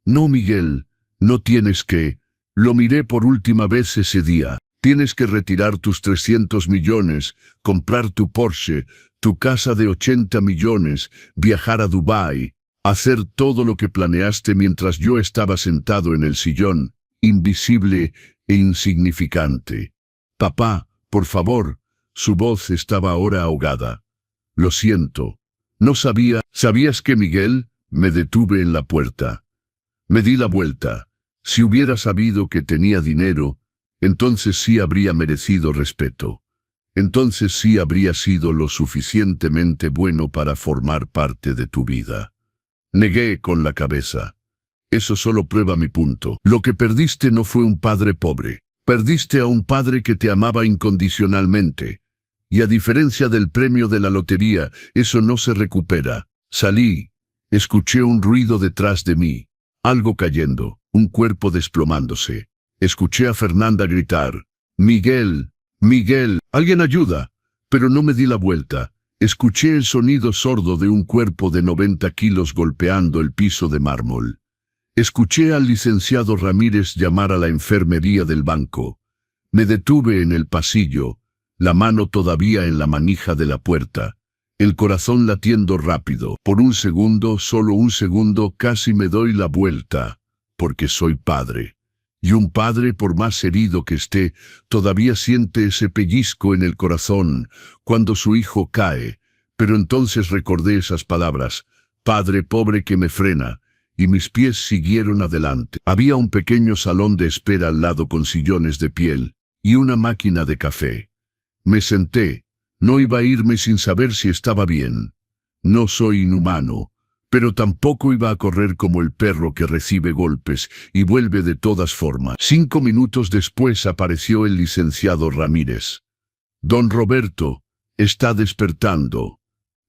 [SPEAKER 1] No, Miguel, no tienes que. Lo miré por última vez ese día. Tienes que retirar tus 300 millones, comprar tu Porsche, tu casa de 80 millones, viajar a Dubái, hacer todo lo que planeaste mientras yo estaba sentado en el sillón, invisible e insignificante. Papá, por favor. Su voz estaba ahora ahogada. Lo siento. No sabía. ¿Sabías que, Miguel? Me detuve en la puerta. Me di la vuelta. Si hubiera sabido que tenía dinero, entonces sí habría merecido respeto. Entonces sí habría sido lo suficientemente bueno para formar parte de tu vida. Negué con la cabeza. Eso solo prueba mi punto. Lo que perdiste no fue un padre pobre. Perdiste a un padre que te amaba incondicionalmente. Y a diferencia del premio de la lotería, eso no se recupera. Salí. Escuché un ruido detrás de mí. Algo cayendo, un cuerpo desplomándose. Escuché a Fernanda gritar. Miguel, Miguel, alguien ayuda. Pero no me di la vuelta. Escuché el sonido sordo de un cuerpo de 90 kilos golpeando el piso de mármol. Escuché al licenciado Ramírez llamar a la enfermería del banco. Me detuve en el pasillo, la mano todavía en la manija de la puerta, el corazón latiendo rápido. Por un segundo, solo un segundo, casi me doy la vuelta, porque soy padre. Y un padre, por más herido que esté, todavía siente ese pellizco en el corazón cuando su hijo cae. Pero entonces recordé esas palabras, padre pobre que me frena, y mis pies siguieron adelante. Había un pequeño salón de espera al lado con sillones de piel y una máquina de café. Me senté. No iba a irme sin saber si estaba bien. No soy inhumano, pero tampoco iba a correr como el perro que recibe golpes y vuelve de todas formas. 5 minutos después apareció el licenciado Ramírez. Don Roberto, está despertando.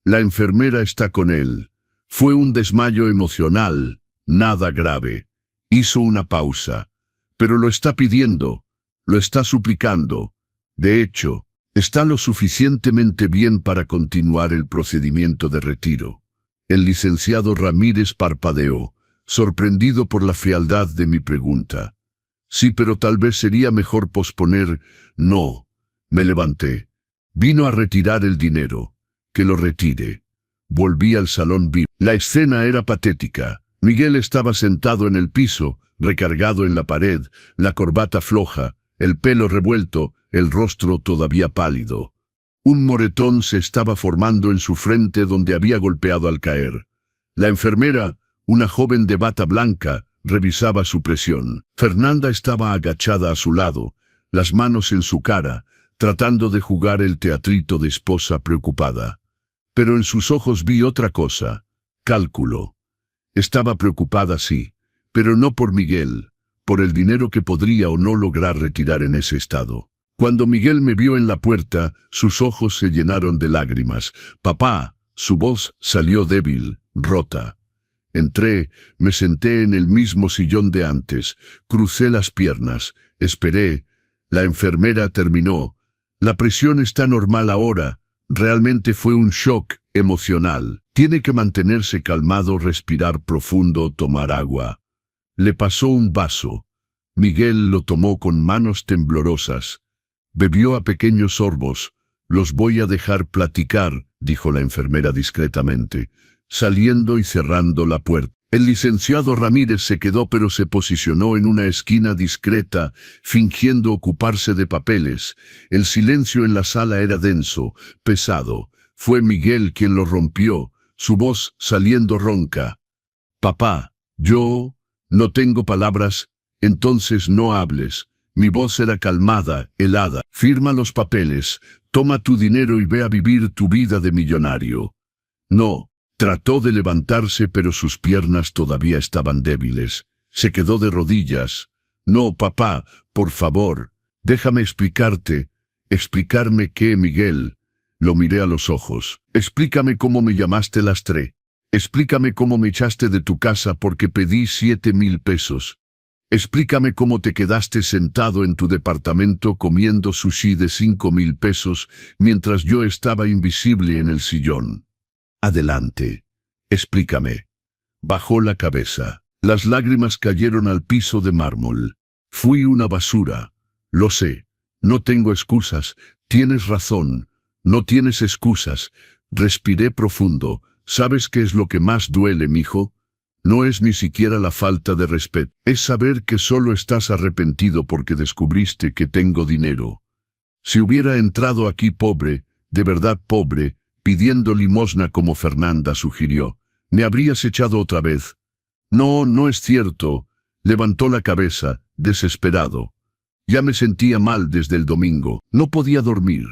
[SPEAKER 1] La enfermera está con él. Fue un desmayo emocional. Nada grave. Hizo una pausa. Pero lo está pidiendo. Lo está suplicando. De hecho, está lo suficientemente bien para continuar el procedimiento de retiro. El licenciado Ramírez parpadeó, sorprendido por la frialdad de mi pregunta. Sí, pero tal vez sería mejor posponer. No Me levanté. Vino a retirar el dinero. Que lo retire. Volví al salón VIP. La escena era patética. Miguel estaba sentado en el piso, recargado en la pared, la corbata floja, el pelo revuelto, el rostro todavía pálido. Un moretón se estaba formando en su frente donde había golpeado al caer. La enfermera, una joven de bata blanca, revisaba su presión. Fernanda estaba agachada a su lado, las manos en su cara, tratando de jugar el teatrito de esposa preocupada. Pero en sus ojos vi otra cosa: cálculo. Estaba preocupada, sí, pero no por Miguel, por el dinero que podría o no lograr retirar en ese estado. Cuando Miguel me vio en la puerta, sus ojos se llenaron de lágrimas. «Papá», su voz salió débil, rota. Entré, me senté en el mismo sillón de antes, crucé las piernas, esperé. La enfermera terminó. «La presión está normal ahora». Realmente fue un shock emocional. Tiene que mantenerse calmado, respirar profundo, tomar agua. Le pasó un vaso. Miguel lo tomó con manos temblorosas. Bebió a pequeños sorbos. «Los voy a dejar platicar», dijo la enfermera discretamente, saliendo y cerrando la puerta. El licenciado Ramírez se quedó, pero se posicionó en una esquina discreta, fingiendo ocuparse de papeles. El silencio en la sala era denso, pesado. Fue Miguel quien lo rompió, su voz saliendo ronca. «Papá, yo no tengo palabras». «Entonces no hables». Mi voz era calmada, helada. «Firma los papeles, toma tu dinero y ve a vivir tu vida de millonario». «No». Trató de levantarse, pero sus piernas todavía estaban débiles. Se quedó de rodillas. «No, papá, por favor, déjame explicarte». «¿Explicarme qué, Miguel?» Lo miré a los ojos. «Explícame cómo me llamaste lastre. Explícame cómo me echaste de tu casa porque pedí 7,000 pesos. Explícame cómo te quedaste sentado en tu departamento comiendo sushi de 5,000 pesos mientras yo estaba invisible en el sillón. Adelante. Explícame». Bajó la cabeza. Las lágrimas cayeron al piso de mármol. «Fui una basura. Lo sé. No tengo excusas. Tienes razón. No tienes excusas». Respiré profundo. «¿Sabes qué es lo que más duele, mijo? No es ni siquiera la falta de respeto. Es saber que solo estás arrepentido porque descubriste que tengo dinero. Si hubiera entrado aquí pobre, de verdad pobre, pidiendo limosna como Fernanda sugirió, me habrías echado otra vez». «No, no es cierto». Levantó la cabeza, desesperado. Ya me sentía mal desde el domingo. No podía dormir.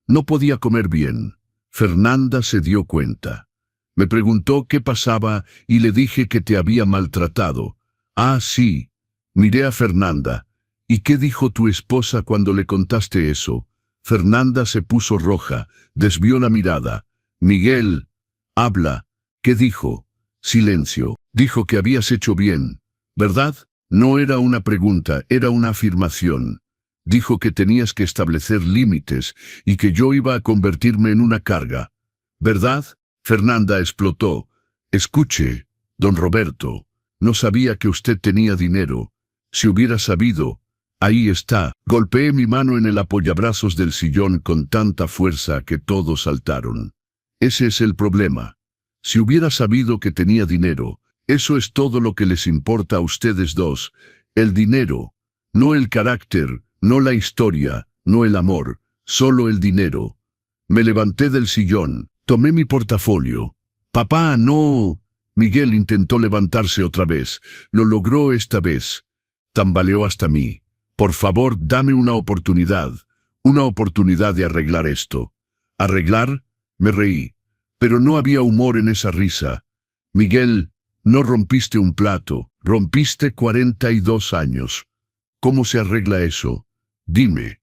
[SPEAKER 1] No podía comer bien. Fernanda se dio cuenta. Me preguntó qué pasaba y le dije que te había maltratado. «Ah, sí». Miré a Fernanda. «¿Y qué dijo tu esposa cuando le contaste eso?» Fernanda se puso roja, desvió la mirada. «Miguel, habla». «¿Qué dijo?» «Silencio». «Dijo que habías hecho bien, ¿verdad?» No era una pregunta, era una afirmación. Dijo que tenías que establecer límites y que yo iba a convertirme en una carga, ¿verdad?» Fernanda explotó. «Escuche, don Roberto, no sabía que usted tenía dinero. Si hubiera sabido, ahí está». Golpeé mi mano en el apoyabrazos del sillón con tanta fuerza que todos saltaron. «Ese es el problema. Si hubiera sabido que tenía dinero, eso es todo lo que les importa a ustedes dos. El dinero, no el carácter, no la historia, no el amor, solo el dinero». Me levanté del sillón. Tomé mi portafolio. «Papá, no». Miguel intentó levantarse otra vez. Lo logró esta vez. Tambaleó hasta mí. «Por favor, dame una oportunidad de arreglar esto». «¿Arreglar?» Me reí. Pero no había humor en esa risa. «Miguel, no rompiste un plato, rompiste 42 años. ¿Cómo se arregla eso? Dime».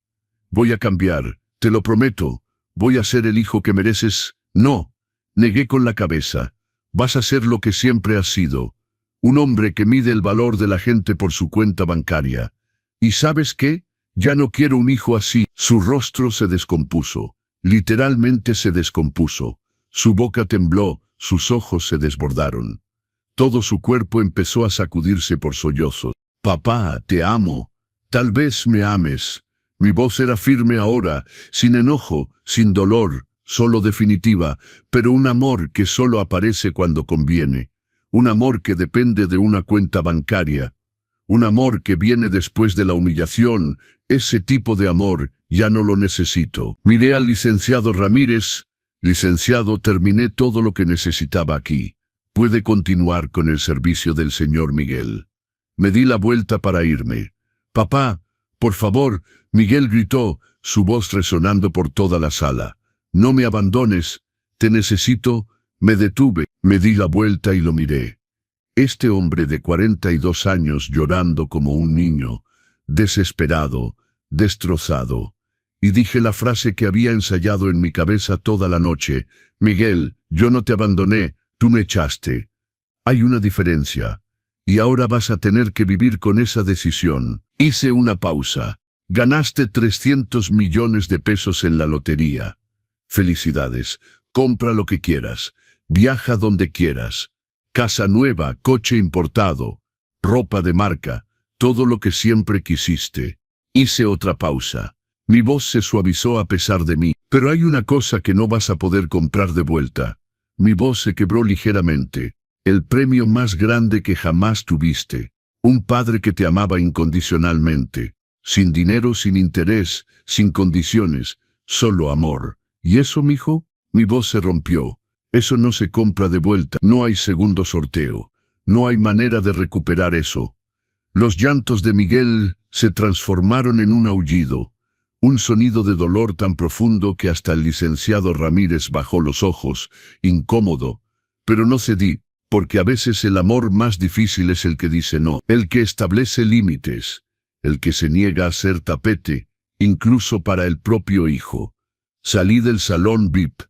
[SPEAKER 1] «Voy a cambiar, te lo prometo. Voy a ser el hijo que mereces». «No», negué con la cabeza. «Vas a ser lo que siempre has sido, un hombre que mide el valor de la gente por su cuenta bancaria. ¿Y sabes qué? Ya no quiero un hijo así». Su rostro se descompuso, literalmente se descompuso. Su boca tembló, sus ojos se desbordaron. Todo su cuerpo empezó a sacudirse por sollozos. «Papá, te amo. Tal vez me ames, Mi voz era firme ahora, sin enojo, sin dolor, solo definitiva, pero un amor que solo aparece cuando conviene. Un amor que depende de una cuenta bancaria. Un amor que viene después de la humillación. Ese tipo de amor ya no lo necesito. Miré al licenciado Ramírez. Licenciado, terminé todo lo que necesitaba aquí. Puede continuar con el servicio del señor Miguel. Me di la vuelta para irme. Papá, por favor, Miguel gritó, su voz resonando por toda la sala. No me abandones, te necesito. Me detuve, me di la vuelta y lo miré. Este hombre de 42 años llorando como un niño, desesperado, destrozado. Y dije la frase que había ensayado en mi cabeza toda la noche. Miguel, yo no te abandoné, tú me echaste. Hay una diferencia. Y ahora vas a tener que vivir con esa decisión. Hice una pausa. Ganaste 300 millones de pesos en la lotería. Felicidades. Compra lo que quieras. Viaja donde quieras. Casa nueva, coche importado, ropa de marca, todo lo que siempre quisiste. Hice otra pausa. Mi voz se suavizó a pesar de mí. Pero hay una cosa que no vas a poder comprar de vuelta. Mi voz se quebró ligeramente. El premio más grande que jamás tuviste. Un padre que te amaba incondicionalmente. Sin dinero, sin interés, sin condiciones, solo amor. ¿Y eso, mijo? Mi voz se rompió. Eso no se compra de vuelta. No hay segundo sorteo. No hay manera de recuperar eso. Los llantos de Miguel se transformaron en un aullido. Un sonido de dolor tan profundo que hasta el licenciado Ramírez bajó los ojos, incómodo. Pero no cedí, porque a veces el amor más difícil es el que dice no, el que establece límites, el que se niega a ser tapete, incluso para el propio hijo. Salí del salón VIP.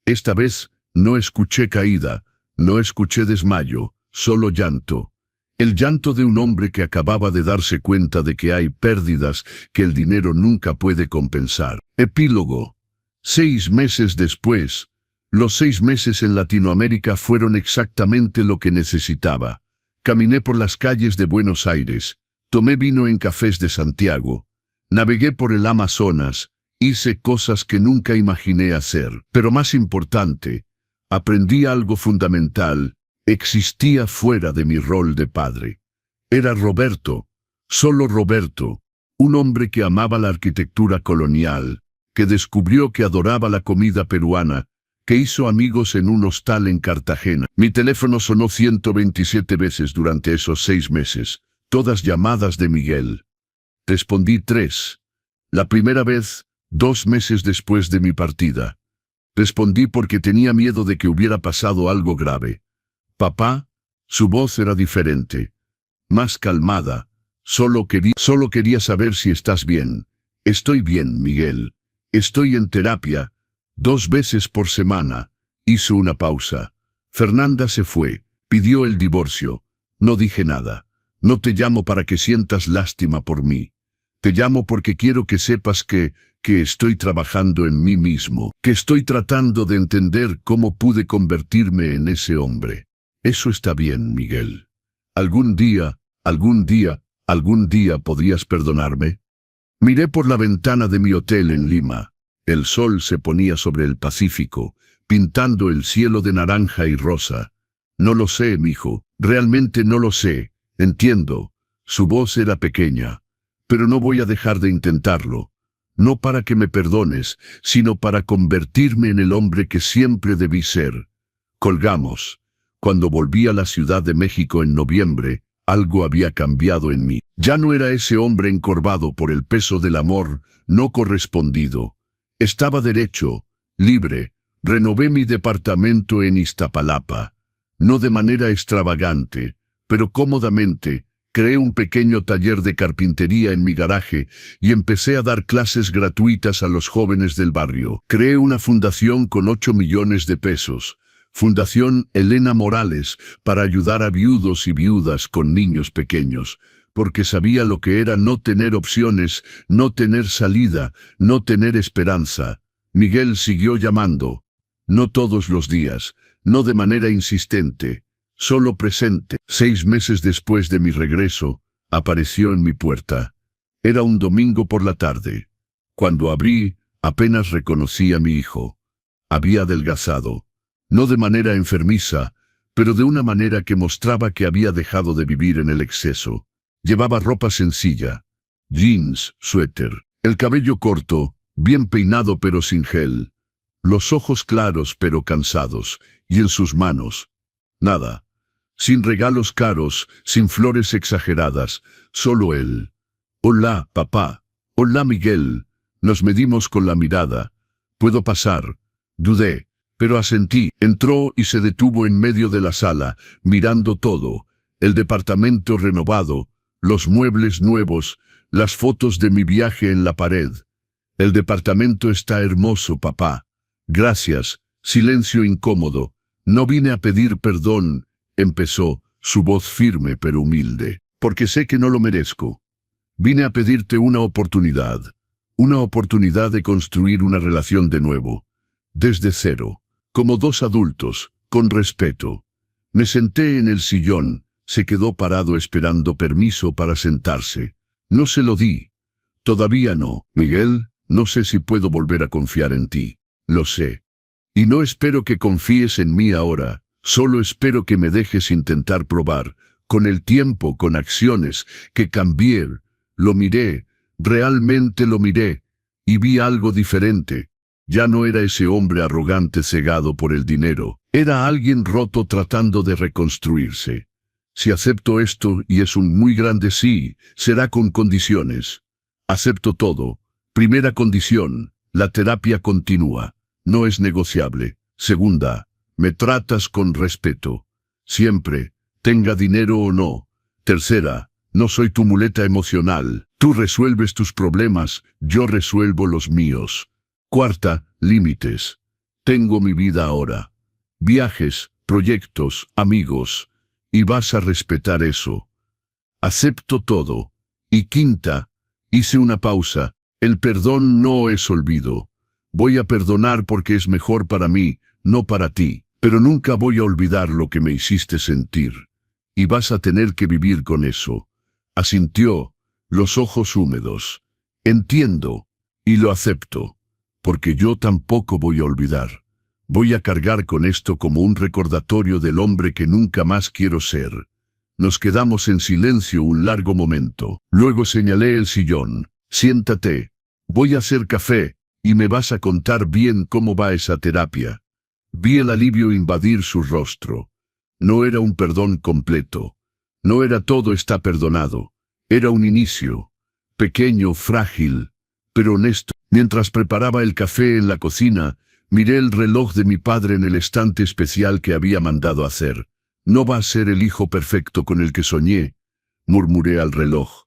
[SPEAKER 1] Esta vez no escuché caída, no escuché desmayo, solo llanto. El llanto de un hombre que acababa de darse cuenta de que hay pérdidas que el dinero nunca puede compensar. Epílogo. 6 meses después. Los 6 meses en Latinoamérica fueron exactamente lo que necesitaba. Caminé por las calles de Buenos Aires, tomé vino en cafés de Santiago, navegué por el Amazonas, hice cosas que nunca imaginé hacer. Pero más importante, aprendí algo fundamental. Existía fuera de mi rol de padre. Era Roberto, solo Roberto, un hombre que amaba la arquitectura colonial, que descubrió que adoraba la comida peruana, que hizo amigos en un hostal en Cartagena. Mi teléfono sonó 127 veces durante esos 6 meses, todas llamadas de Miguel. Respondí 3. La primera vez, 2 meses después de mi partida. Respondí porque tenía miedo de que hubiera pasado algo grave. Papá, su voz era diferente, más calmada. Solo quería saber si estás bien. Estoy bien, Miguel. Estoy en terapia, 2 veces por semana. Hizo una pausa. Fernanda se fue, pidió el divorcio. No dije nada. No te llamo para que sientas lástima por mí. Te llamo porque quiero que sepas que estoy trabajando en mí mismo, que estoy tratando de entender cómo pude convertirme en ese hombre. Eso está bien, Miguel. Algún día podrías perdonarme. Miré por la ventana de mi hotel en Lima. El sol se ponía sobre el Pacífico, pintando el cielo de naranja y rosa. No lo sé, mijo, realmente no lo sé. Entiendo. Su voz era pequeña. Pero no voy a dejar de intentarlo. No para que me perdones, sino para convertirme en el hombre que siempre debí ser. Colgamos. Cuando volví a la Ciudad de México en noviembre, algo había cambiado en mí. Ya no era ese hombre encorvado por el peso del amor no correspondido. Estaba derecho, libre. Renové mi departamento en Iztapalapa. No de manera extravagante, pero cómodamente. Creé un pequeño taller de carpintería en mi garaje y empecé a dar clases gratuitas a los jóvenes del barrio. Creé una fundación con 8 millones de pesos. Fundación Elena Morales, para ayudar a viudos y viudas con niños pequeños, porque sabía lo que era no tener opciones, no tener salida, no tener esperanza. Miguel siguió llamando. No todos los días, no de manera insistente, solo presente. 6 meses después de mi regreso, apareció en mi puerta. Era un domingo por la tarde. Cuando abrí, apenas reconocí a mi hijo. Había adelgazado, no de manera enfermiza, pero de una manera que mostraba que había dejado de vivir en el exceso. Llevaba ropa sencilla, jeans, suéter, el cabello corto, bien peinado pero sin gel, los ojos claros pero cansados, y en sus manos, nada. Sin regalos caros, sin flores exageradas, solo él. Hola, papá. Hola, Miguel. Nos medimos con la mirada. ¿Puedo pasar? Dudé, pero asentí. Entró y se detuvo en medio de la sala, mirando todo. El departamento renovado, los muebles nuevos, las fotos de mi viaje en la pared. El departamento está hermoso, papá. Gracias. Silencio incómodo. No vine a pedir perdón, empezó, su voz firme pero humilde, porque sé que no lo merezco. Vine a pedirte una oportunidad de construir una relación de nuevo, desde cero, como dos adultos, con respeto. Me senté en el sillón, se quedó parado esperando permiso para sentarse. No se lo di. Todavía no, Miguel, no sé si puedo volver a confiar en ti. Lo sé. Y no espero que confíes en mí ahora, solo espero que me dejes intentar probar, con el tiempo, con acciones, que cambié. Lo miré, realmente lo miré, y vi algo diferente. Ya no era ese hombre arrogante cegado por el dinero, era alguien roto tratando de reconstruirse. Si acepto esto, y es un muy grande sí, será con condiciones. Acepto todo. Primera condición, la terapia continúa. No es negociable. Segunda, me tratas con respeto. Siempre, tenga dinero o no. Tercera, no soy tu muleta emocional. Tú resuelves tus problemas, yo resuelvo los míos. Cuarta, límites. Tengo mi vida ahora. Viajes, proyectos, amigos. Y vas a respetar eso. Acepto todo. Y quinta, hice una pausa. El perdón no es olvido. Voy a perdonar porque es mejor para mí, no para ti. Pero nunca voy a olvidar lo que me hiciste sentir. Y vas a tener que vivir con eso. Asintió, los ojos húmedos. Entiendo, y lo acepto. Porque yo tampoco voy a olvidar. Voy a cargar con esto como un recordatorio del hombre que nunca más quiero ser. Nos quedamos en silencio un largo momento. Luego señalé el sillón. Siéntate. Voy a hacer café, y me vas a contar bien cómo va esa terapia. Vi el alivio invadir su rostro. No era un perdón completo. No era todo está perdonado. Era un inicio. Pequeño, frágil, pero honesto. Mientras preparaba el café en la cocina, miré el reloj de mi padre en el estante especial que había mandado hacer. No va a ser el hijo perfecto con el que soñé, murmuré al reloj.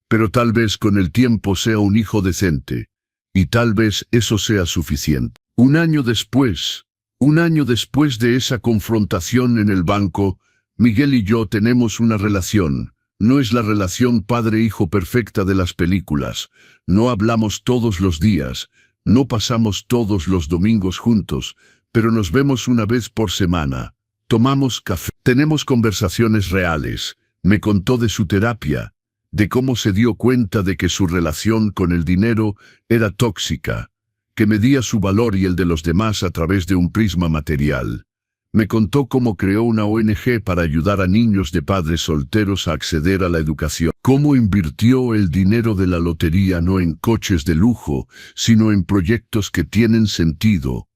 [SPEAKER 1] Pero tal vez con el tiempo sea un hijo decente. Y tal vez eso sea suficiente. Un año después de esa confrontación en el banco, Miguel y yo tenemos una relación. No es la relación padre-hijo perfecta de las películas. No hablamos todos los días. No pasamos todos los domingos juntos, pero nos vemos una vez por semana. Tomamos café. Tenemos conversaciones reales. Me contó de su terapia, de cómo se dio cuenta de que su relación con el dinero era tóxica, que medía su valor y el de los demás a través de un prisma material. Me contó cómo creó una ONG para ayudar a niños de padres solteros a acceder a la educación. Cómo invirtió el dinero de la lotería no en coches de lujo, sino en proyectos que tienen sentido.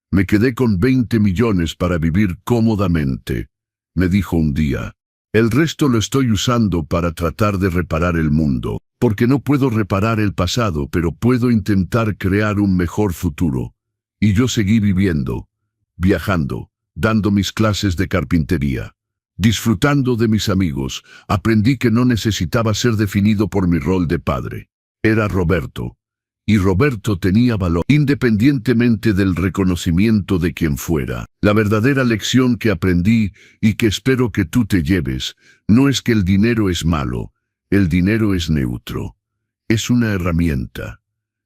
[SPEAKER 1] Me quedé con 20 millones para vivir cómodamente, me dijo un día. El resto lo estoy usando para tratar de reparar el mundo, porque no puedo reparar el pasado, pero puedo intentar crear un mejor futuro. Y yo seguí viviendo, viajando, dando mis clases de carpintería, disfrutando de mis amigos. Aprendí que no necesitaba ser definido por mi rol de padre. Era Roberto. Y Roberto tenía valor, independientemente del reconocimiento de quien fuera. La verdadera lección que aprendí, y que espero que tú te lleves, no es que el dinero es malo, el dinero es neutro. Es una herramienta.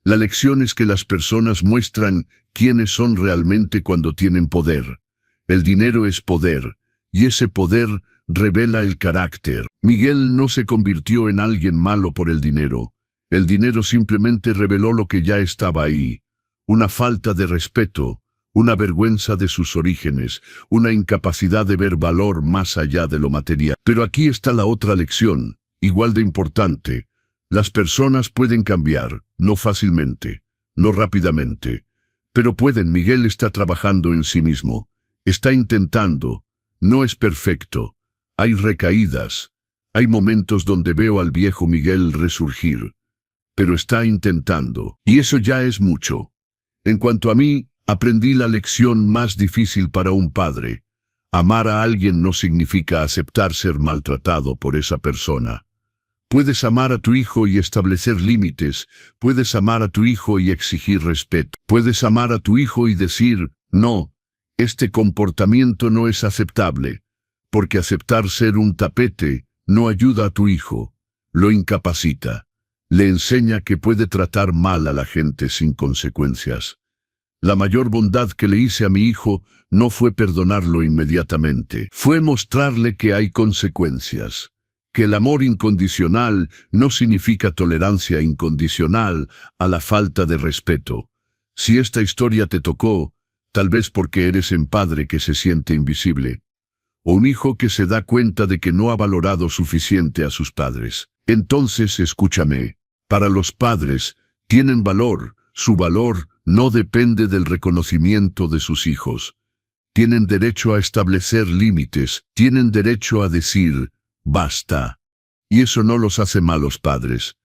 [SPEAKER 1] La lección es que las personas muestran quiénes son realmente cuando tienen poder. El dinero es poder, y ese poder revela el carácter. Miguel no se convirtió en alguien malo por el dinero. El dinero simplemente reveló lo que ya estaba ahí. Una falta de respeto, una vergüenza de sus orígenes, una incapacidad de ver valor más allá de lo material. Pero aquí está la otra lección, igual de importante. Las personas pueden cambiar, no fácilmente, no rápidamente, pero pueden. Miguel está trabajando en sí mismo, está intentando, no es perfecto. Hay recaídas, hay momentos donde veo al viejo Miguel resurgir, pero está intentando, y eso ya es mucho. En cuanto a mí, aprendí la lección más difícil para un padre. Amar a alguien no significa aceptar ser maltratado por esa persona. Puedes amar a tu hijo y establecer límites, puedes amar a tu hijo y exigir respeto, puedes amar a tu hijo y decir, no, este comportamiento no es aceptable, porque aceptar ser un tapete no ayuda a tu hijo, lo incapacita, le enseña que puede tratar mal a la gente sin consecuencias. La mayor bondad que le hice a mi hijo no fue perdonarlo inmediatamente, fue mostrarle que hay consecuencias. Que el amor incondicional no significa tolerancia incondicional a la falta de respeto. Si esta historia te tocó, tal vez porque eres un padre que se siente invisible, o un hijo que se da cuenta de que no ha valorado suficiente a sus padres. Entonces escúchame, para los padres, tienen valor, su valor no depende del reconocimiento de sus hijos. Tienen derecho a establecer límites, tienen derecho a decir, basta. Y eso no los hace malos padres,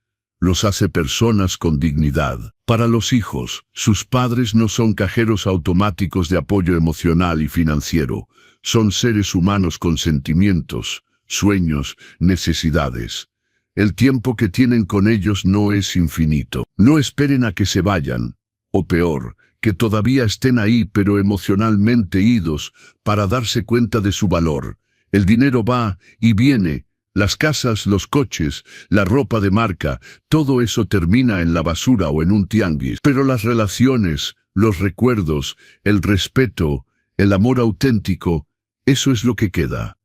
[SPEAKER 1] los hace personas con dignidad. Para los hijos, sus padres no son cajeros automáticos de apoyo emocional y financiero, son seres humanos con sentimientos, sueños, necesidades. El tiempo que tienen con ellos no es infinito. No esperen a que se vayan, o peor, que todavía estén ahí pero emocionalmente idos, para darse cuenta de su valor. El dinero va y viene, las casas, los coches, la ropa de marca, todo eso termina en la basura o en un tianguis. Pero las relaciones, los recuerdos, el respeto, el amor auténtico, eso es lo que queda.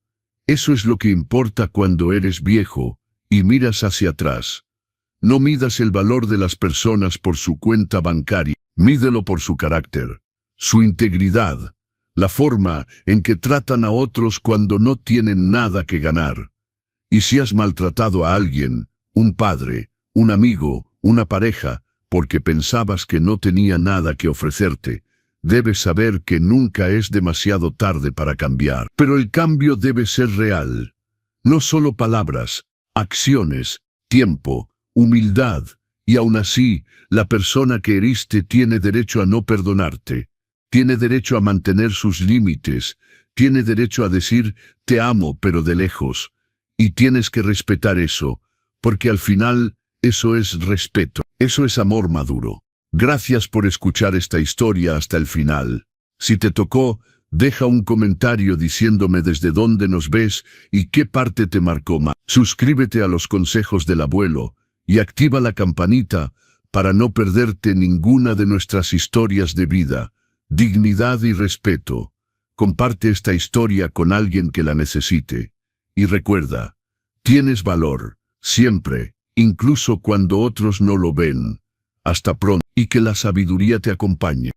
[SPEAKER 1] Eso es lo que importa cuando eres viejo y miras hacia atrás. No midas el valor de las personas por su cuenta bancaria, mídelo por su carácter, su integridad, la forma en que tratan a otros cuando no tienen nada que ganar. Y si has maltratado a alguien, un padre, un amigo, una pareja, porque pensabas que no tenía nada que ofrecerte, debes saber que nunca es demasiado tarde para cambiar. Pero el cambio debe ser real. No solo palabras, acciones, tiempo, humildad, y aún así, la persona que heriste tiene derecho a no perdonarte. Tiene derecho a mantener sus límites, tiene derecho a decir, te amo pero de lejos, y tienes que respetar eso, porque al final, eso es respeto, eso es amor maduro. Gracias por escuchar esta historia hasta el final. Si te tocó, deja un comentario diciéndome desde dónde nos ves y qué parte te marcó más. Suscríbete a los consejos del abuelo y activa la campanita para no perderte ninguna de nuestras historias de vida, dignidad y respeto. Comparte esta historia con alguien que la necesite. Y recuerda, tienes valor, siempre, incluso cuando otros no lo ven. Hasta pronto, y que la sabiduría te acompañe.